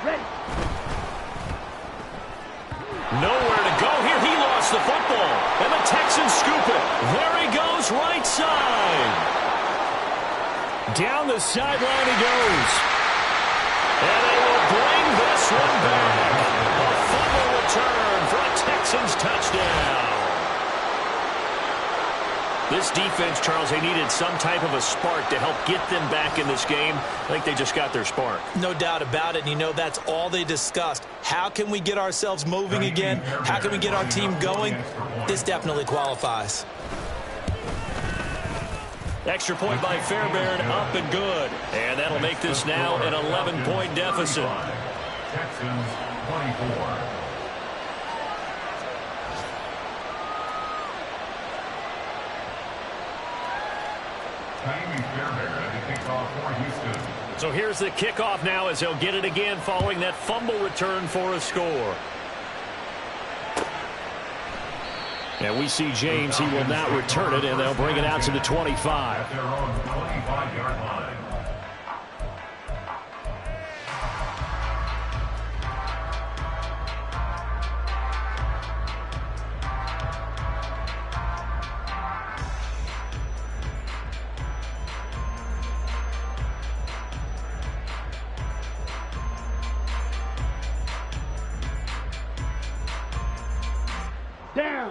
S3: Ready.
S2: Nowhere to go here. He lost the football. And the Texans scoop it. There he goes, right side. Down the sideline he goes. And they will bring this one back. A fumble return for a Texans touchdown. This defense, Charles, they needed some type of a spark to help get them back in this game. I think they just got their spark.
S4: No doubt about it. And you know that's all they discussed. How can we get ourselves moving again? How can we get our team going? This definitely qualifies.
S2: Extra point by Fairbairn, up and good. And that'll make this now an 11-point deficit.
S5: Texans 24.
S2: So here's the kickoff now as he'll get it again following that fumble return for a score. And we see James. He will not return it, and they'll bring it out to the 25.
S5: At their own 25-yard line.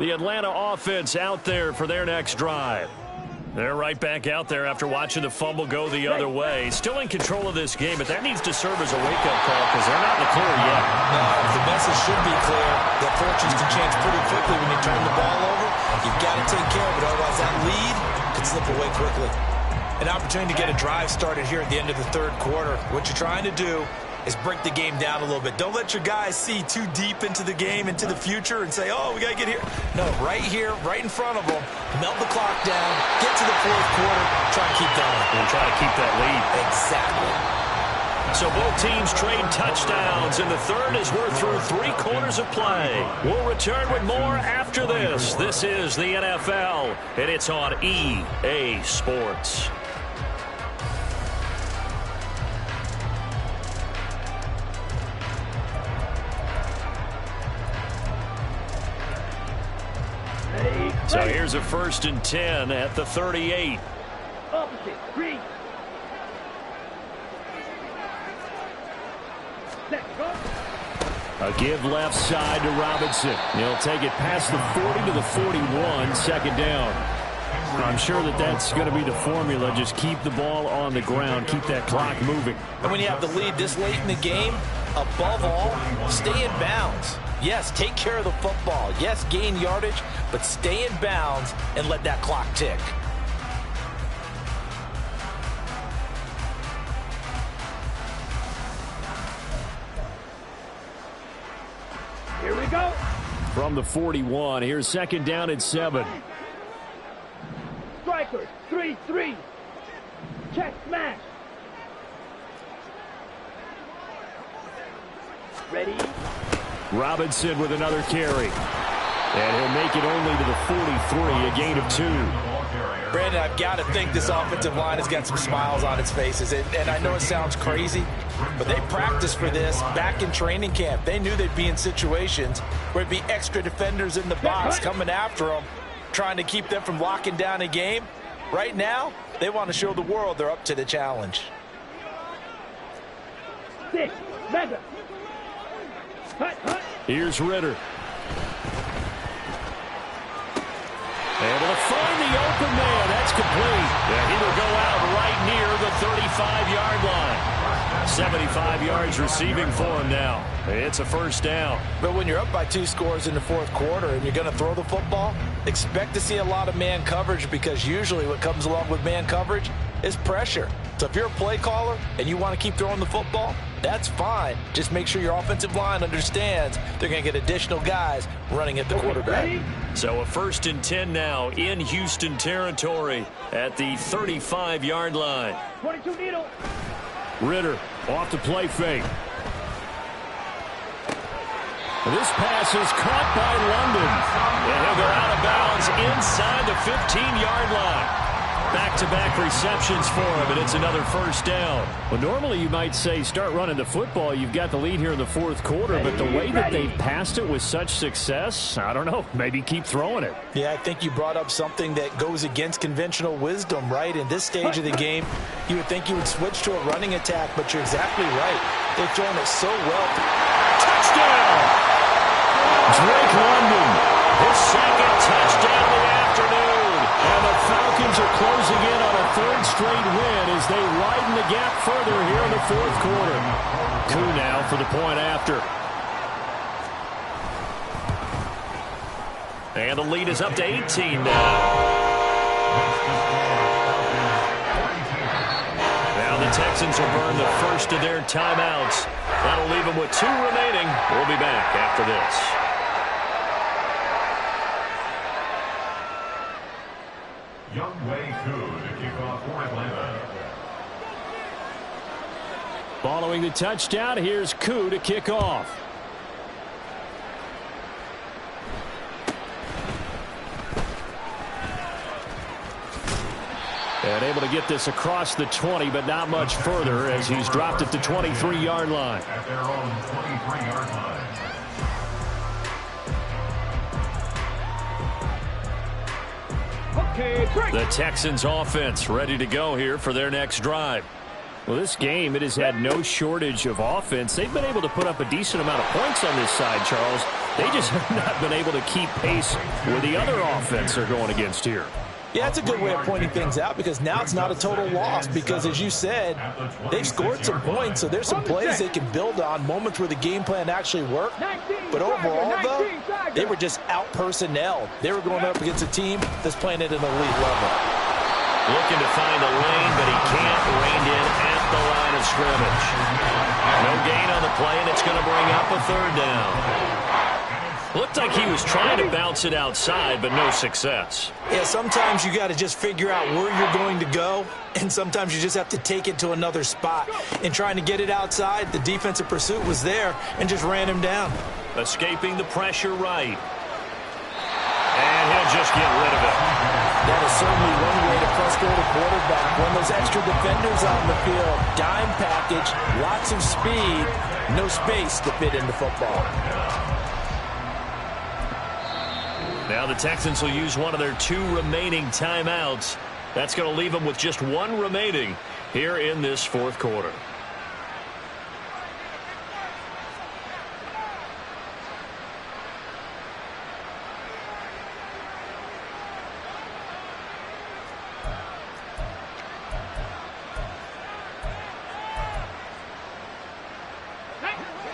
S2: The Atlanta offense out there for their next drive. They're right back out there after watching the fumble go the other way. Still in control of this game, but that needs to serve as a wake-up call because they're not in the clear yet.
S4: No, the message should be clear that fortunes can change pretty quickly when you turn the ball over. You've got to take care of it, otherwise that lead could slip away quickly. An opportunity to get a drive started here at the end of the third quarter. What you're trying to do is break the game down a little bit. Don't let your guys see too deep into the game, into the future, and say, oh, we got to get here. No, right here, right in front of them, melt the clock down, get to the fourth quarter, try and keep going.
S2: And try to keep that lead.
S4: Exactly.
S2: So both teams trade touchdowns, and the third as we're through 3 quarters of play. We'll return with more after this. This is the NFL, and it's on EA Sports. So here's a 1st and 10 at the 38.
S3: Opposite, 3. Let's go.
S2: A give left side to Robinson. He'll take it past the 40 to the 41, second down. I'm sure that that's going to be the formula. Just keep the ball on the ground, keep that clock moving.
S4: And when you have the lead this late in the game, above all, stay in bounds. Yes, take care of the football. Yes, gain yardage, but stay in bounds and let that clock tick.
S3: Here we go.
S2: From the 41, here's 2nd down and 7.
S3: Strikers, 3-3. Check smash. Ready?
S2: Robinson with another carry. And he'll make it only to the 43, a gain of 2.
S4: Brandon, I've got to think this offensive line has got some smiles on its faces. And I know it sounds crazy, but they practiced for this back in training camp. They knew they'd be in situations where there'd be extra defenders in the box coming after them, trying to keep them from locking down a game. Right now, they want to show the world they're up to the challenge.
S3: 6, Mega.
S2: Here's Ritter. Able to find the open man. That's complete. And he will go out right near the 35-yard line. 75 yards receiving for him now. It's a 1st down.
S4: But when you're up by 2 scores in the fourth quarter and you're going to throw the football, expect to see a lot of man coverage, because usually what comes along with man coverage is pressure. So if you're a play caller and you want to keep throwing the football, that's fine. Just make sure your offensive line understands they're going to get additional guys running at the quarterback.
S2: So a 1st and 10 now in Houston territory at the 35-yard line.
S3: 22 needle.
S2: Ritter off the play fake. This pass is caught by London. And he'll go out of bounds inside the 15-yard line. Back-to-back receptions for him, and it's another 1st down. Well, normally you might say start running the football. You've got the lead here in the fourth quarter, but the way that they've passed it with such success, I don't know, maybe keep throwing it.
S4: Yeah, I think you brought up something that goes against conventional wisdom, right? In this stage of the game, you would think you would switch to a running attack, but you're exactly right. They've thrown it so well.
S2: Touchdown! Drake London, his 2nd touchdown of the afternoon. And the Falcons are closing in on a 3rd straight win as they widen the gap further here in the fourth quarter. Koo now for the point after. And the lead is up to 18 now. Now the Texans will burn the first of their timeouts. That'll leave them with 2 remaining. We'll be back after this.
S5: Young Way Koo to kick off for Atlanta.
S2: Following the touchdown, here's Koo to kick off. And able to get this across the 20, but not much further as he's dropped it to 23-yard line.
S5: At their own 23-yard line.
S3: Okay, break.
S2: The Texans offense ready to go here for their next drive. Well, this game, it has had no shortage of offense. They've been able to put up a decent amount of points on this side, Charles. They just have not been able to keep pace with the other offense they're going against here.
S6: Yeah, it's a good way of pointing things out because now it's not a total loss because, as you said, they've scored some points, so there's some plays they can build on, moments where the game plan actually worked. But overall, though, they were just out-personnel. They were going up against a team that's playing at an elite level.
S2: Looking to find a lane, but he can't. Reined in at the line of scrimmage. No gain on the play, and it's going to bring up a third down. Looked like he was trying to bounce it outside, but no success.
S4: Yeah, sometimes you got to just figure out where you're going to go, and sometimes you just have to take it to another spot. In trying to get it outside, the defensive pursuit was there and just ran him down.
S2: Escaping the pressure right. And he'll just get rid of it.
S6: That is certainly one way to frustrate a quarterback. When there's extra defenders on the field, dime package, lots of speed, no space to fit into football.
S2: Now the Texans will use one of their 2 remaining timeouts. That's going to leave them with just 1 remaining here in this fourth quarter.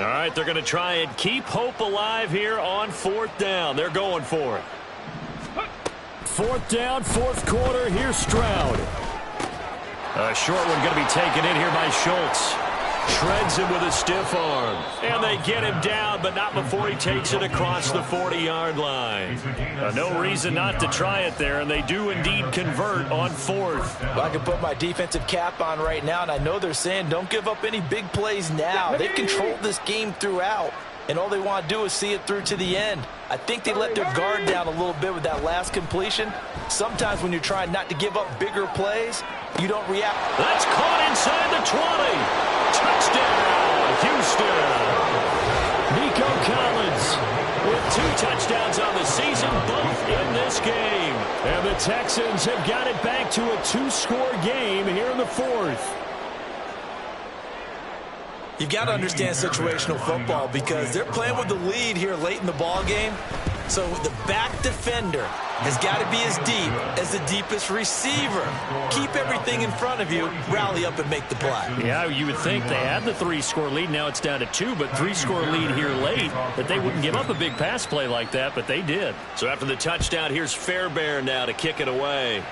S2: All right, they're going to try and keep hope alive here on 4th down. They're going for it. 4th down, 4th quarter. Here's Stroud. A short one going to be taken in here by Schultz. Shreds him with a stiff arm. And they get him down, but not before he takes it across the 40-yard line. No reason not to try it there, and they do indeed convert on 4th.
S6: Well, I can put my defensive cap on right now, and I know they're saying don't give up any big plays now. They've controlled this game throughout, and all they want to do is see it through to the end. I think they let their guard down a little bit with that last completion. Sometimes when you're trying not to give up bigger plays, you don't react.
S2: That's caught inside the 20. Touchdown, Houston. Nico Collins with 2 touchdowns on the season, both in this game. And the Texans have got it back to a 2-score game here in the 4th.
S4: You've got to understand situational football because they're playing with the lead here late in the ball game. So the back defender has got to be as deep as the deepest receiver. Keep everything in front of you, rally up and make the play.
S2: Yeah, you would think they had the 3-score lead. Now it's down to 2, but 3-score lead here late, that they wouldn't give up a big pass play like that, but they did. So after the touchdown, here's Fairbairn now to kick it away.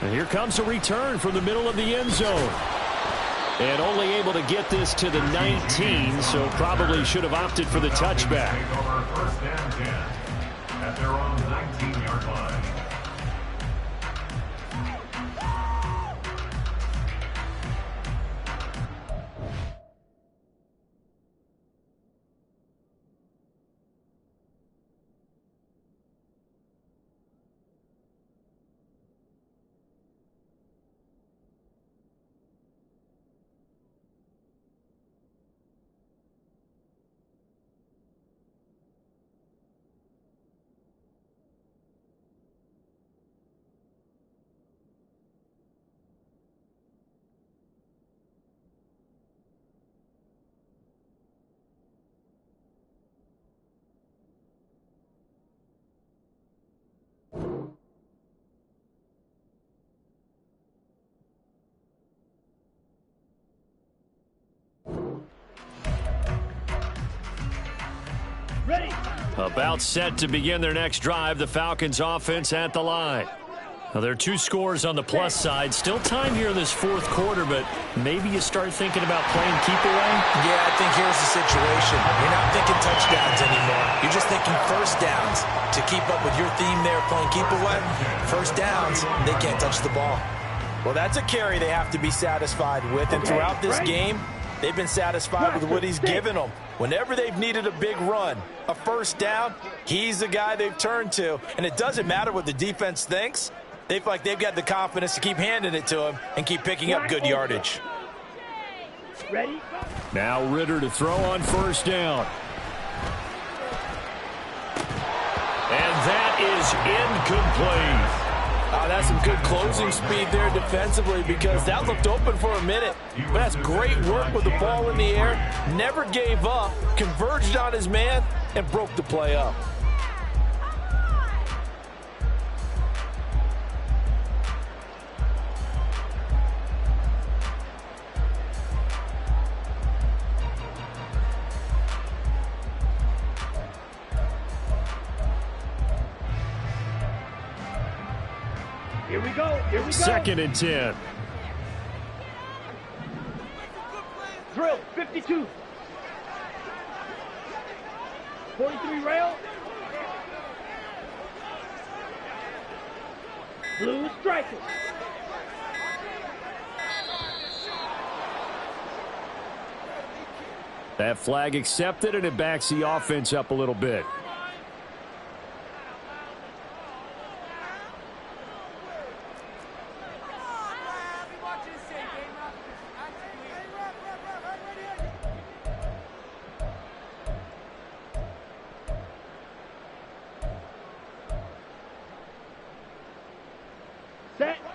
S2: And here comes a return from the middle of the end zone. And only able to get this to the 19, so probably should have opted for the touchback.
S5: First and 10 at their own 19-yard line.
S2: About set to begin their next drive, the Falcons offense at the line. Well, there are 2 scores on the plus side. Still time here in this fourth quarter, but maybe you start thinking about playing keep away?
S4: Yeah, I think here's the situation. You're not thinking touchdowns anymore. You're just thinking first downs. To keep up with your theme there, playing keep away, first downs, they can't touch the ball.
S6: Well, that's a carry they have to be satisfied with, and throughout this game, they've been satisfied with what he's given them. Whenever they've needed a big run, a first down, he's the guy they've turned to. And it doesn't matter what the defense thinks. They feel like they've got the confidence to keep handing it to him and keep picking up good yardage.
S3: Ready?
S2: Now Ritter to throw on first down. And that is incomplete.
S6: That's some good closing speed there defensively, because that looked open for a minute. But that's great work with the ball in the air. Never gave up, converged on his man, and broke the play up.
S3: Here we go. Here we go.
S2: 2nd and 10.
S3: Drill, 52. 43 rail. Blue striker.
S2: That flag accepted, and it backs the offense up a little bit.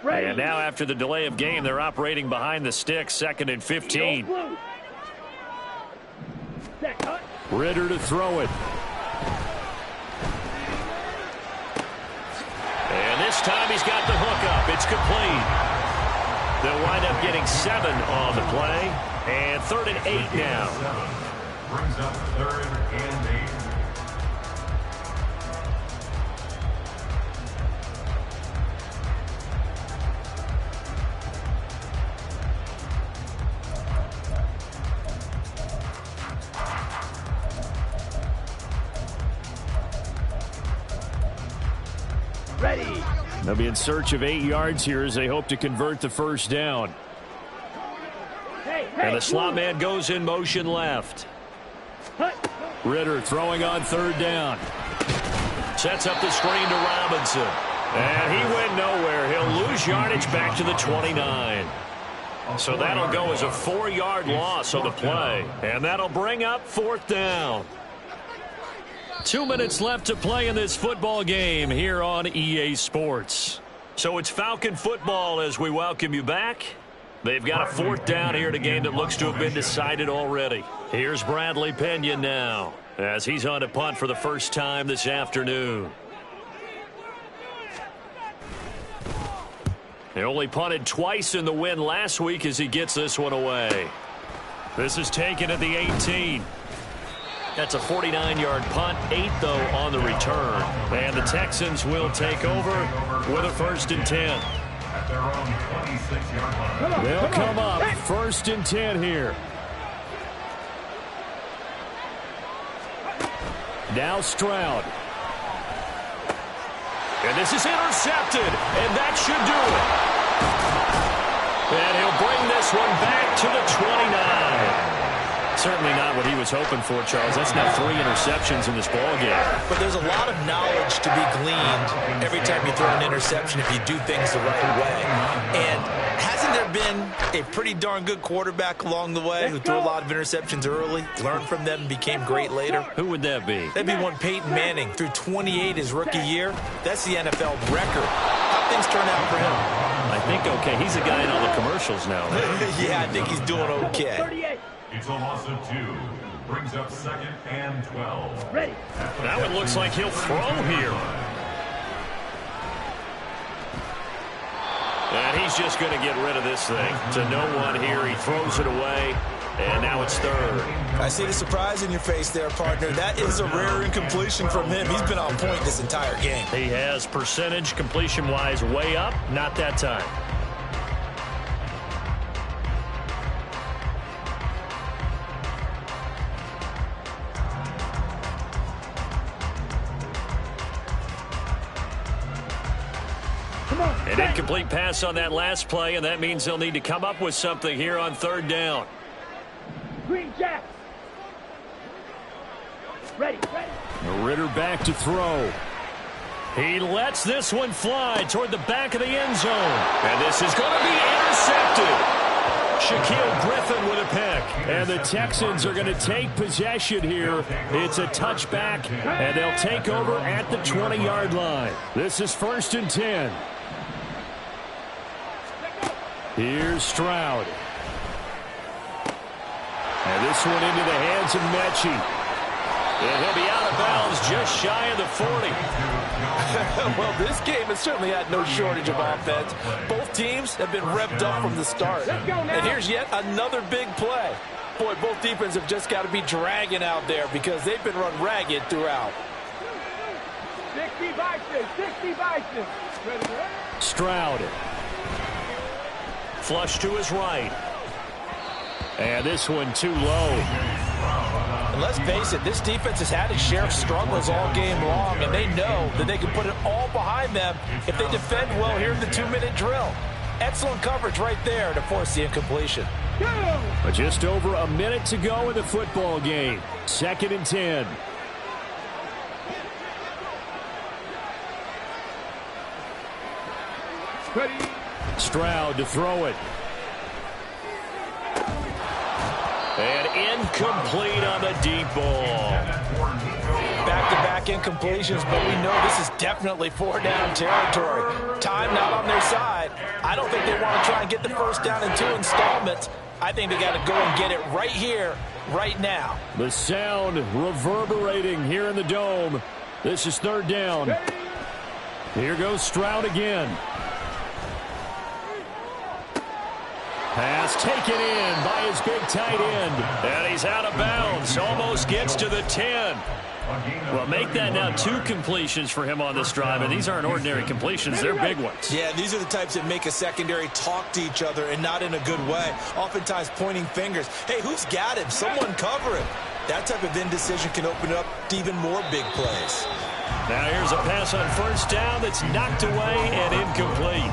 S2: And now after the delay of game, they're operating behind the sticks, 2nd and 15. Ritter to throw it. And this time he's got the hook up. It's complete. They'll wind up getting 7 on the play. And 3rd and 8 now.
S5: Brings up 3rd and 8.
S2: They'll be in search of 8 yards here as they hope to convert the first down. And the slot man goes in motion left. Ritter throwing on 3rd down. Sets up the screen to Robinson. And he went nowhere. He'll lose yardage back to the 29. So that'll go as a 4-yard loss on the play. And that'll bring up 4th down. 2 minutes left to play in this football game here on EA Sports. So it's Falcon football as we welcome you back. They've got a 4th down here in a game that looks to have been decided already. Here's Bradley Pinion now as he's on a punt for the first time this afternoon. He only punted twice in the win last week as he gets this one away. This is taken at the 18. That's a 49-yard punt, 8 though on the return. And the Texans will take over with a 1st and 10.
S5: At their own 26-yard line.
S2: They'll come up 1st and 10 here. Now Stroud. And this is intercepted, and that should do it. And he'll bring this one back to the 29. Certainly not what he was hoping for, Charles. That's now 3 interceptions in this ballgame.
S4: But there's a lot of knowledge to be gleaned every time you throw an interception if you do things the right way. And hasn't there been a pretty darn good quarterback along the way who threw a lot of interceptions early, learned from them, and became great later?
S2: Who would that be?
S4: That'd be one Peyton Manning. Threw 28 his rookie year. That's the NFL record. How things turn out for him?
S2: I think okay. He's a guy in all the commercials now.
S4: Yeah, I think he's doing okay.
S5: It's a loss of 2. Brings up 2nd and 12.
S3: Ready.
S2: Now it looks like he'll throw here. And he's just going to get rid of this thing. To no one here. He throws it away. And now it's third.
S4: I see the surprise in your face there, partner. That is a rare incompletion from him. He's been on point this entire game.
S2: He has percentage completion-wise way up. Not that time. An incomplete pass on that last play, and that means they'll need to come up with something here on third down.
S3: Green Jack. Ready.
S2: Ritter back to throw. He lets this one fly toward the back of the end zone. And this is going to be intercepted. Shaquille Griffin with a pick. And the Texans are going to take possession here. It's a touchback, and they'll take over at the 20-yard line. This is 1st and 10. Here's Stroud. And this one into the hands of Mechie. And he'll be out of bounds just shy of the 40.
S6: Well, this game has certainly had no shortage of offense. Both teams have been revved up from the start. And here's yet another big play. Boy, both defenses have just got to be dragging out there because they've been run ragged throughout.
S3: 60 Bison, 60 Bison. Ready.
S2: Stroud. Flush to his right. And this one too low.
S6: And let's face it, this defense has had its share of struggles all game long, and they know that they can put it all behind them if they defend well here in the 2-minute drill. Excellent coverage right there to force the incompletion.
S2: But just over a minute to go in the football game. 2nd and 10.
S3: Ready.
S2: Stroud to throw it. And incomplete on the deep ball.
S6: Back-to-back incompletions, but we know this is definitely 4-down territory. Time not on their side. I don't think they want to try and get the first down in 2 installments. I think they got to go and get it right here, right now.
S2: The sound reverberating here in the dome. This is 3rd down. Here goes Stroud again. Pass taken in by his big tight end. And he's out of bounds. Almost gets to the 10. Well, make that now 2 completions for him on this drive. And these aren't ordinary completions. They're big ones.
S4: Yeah, these are the types that make a secondary talk to each other and not in a good way. Oftentimes pointing fingers. Hey, who's got him? Someone cover him. That type of indecision can open up to even more big plays.
S2: Now here's a pass on 1st down that's knocked away and incomplete.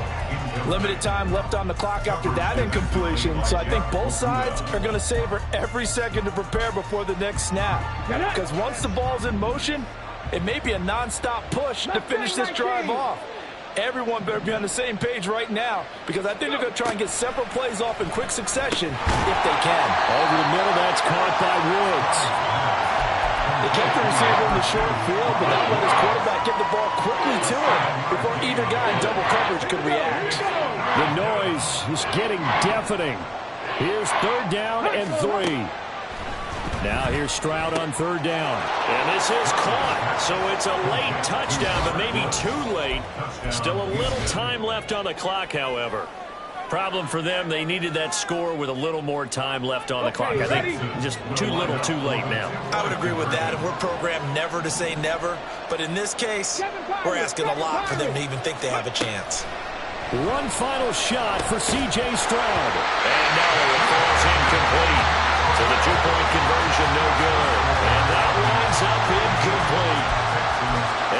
S6: Limited time left on the clock after that incompletion, so I think both sides are going to savor every second to prepare before the next snap. Because once the ball's in motion, it may be a non-stop push to finish this drive off. Everyone better be on the same page right now, because I think they're going to try and get several plays off in quick succession if they can.
S2: Over the middle, that's caught by Woods.
S6: They kept the receiver in the short field, but that let his quarterback get the ball quickly to him before either guy in double coverage could react.
S2: The noise is getting deafening. Here's 3rd down and 3. Now here's Stroud on 3rd down. And this is caught. So it's a late touchdown, but maybe too late. Still a little time left on the clock, however. Problem for them, they needed that score with a little more time left on the clock. I think just too little, too late now.
S4: I would agree with that, and we're programmed never to say never. But in this case, we're asking a lot for them to even think they have a chance.
S2: One final shot for C.J. Stroud. And now it falls incomplete. So the 2-point conversion, no good. And that winds up incomplete.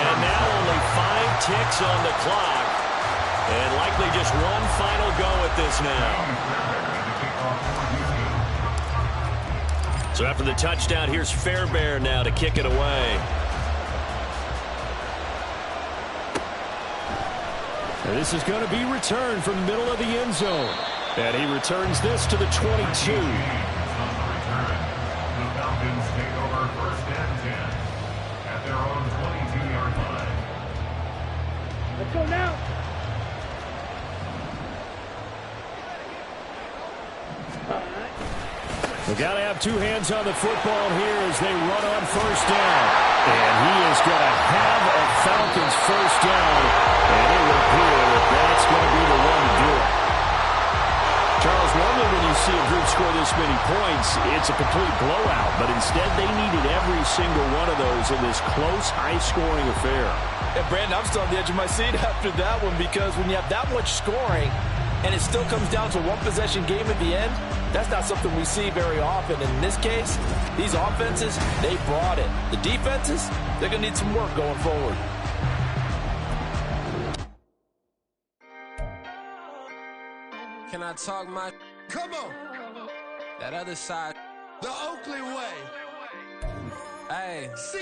S2: And now only 5 ticks on the clock. And likely just one final go at this now. So after the touchdown, here's Fairbairn now to kick it away. And this is going to be returned from the middle of the end zone. And he returns this to the 22.
S5: The Falcons take over 1st and 10 at their own 22-yard line.
S3: Let's go now.
S2: We've got to have 2 hands on the football here as they run on 1st down. And he is going to have a Falcons 1st down. And it will appear that that's going to be the one to do it. Charles, normally when you see a group score this many points, offense, it's a complete blowout. But instead, they needed every single one of those in this close, high-scoring affair.
S6: And Brandon, I'm still on the edge of my seat after that one, because when you have that much scoring and it still comes down to one-possession game at the end, that's not something we see very often. And in this case, these offenses, they brought it. The defenses, they're going to need some work going forward.
S7: Can I talk my...
S1: Come on.
S7: That other side.
S1: The Oakley way.
S7: Hey.
S1: See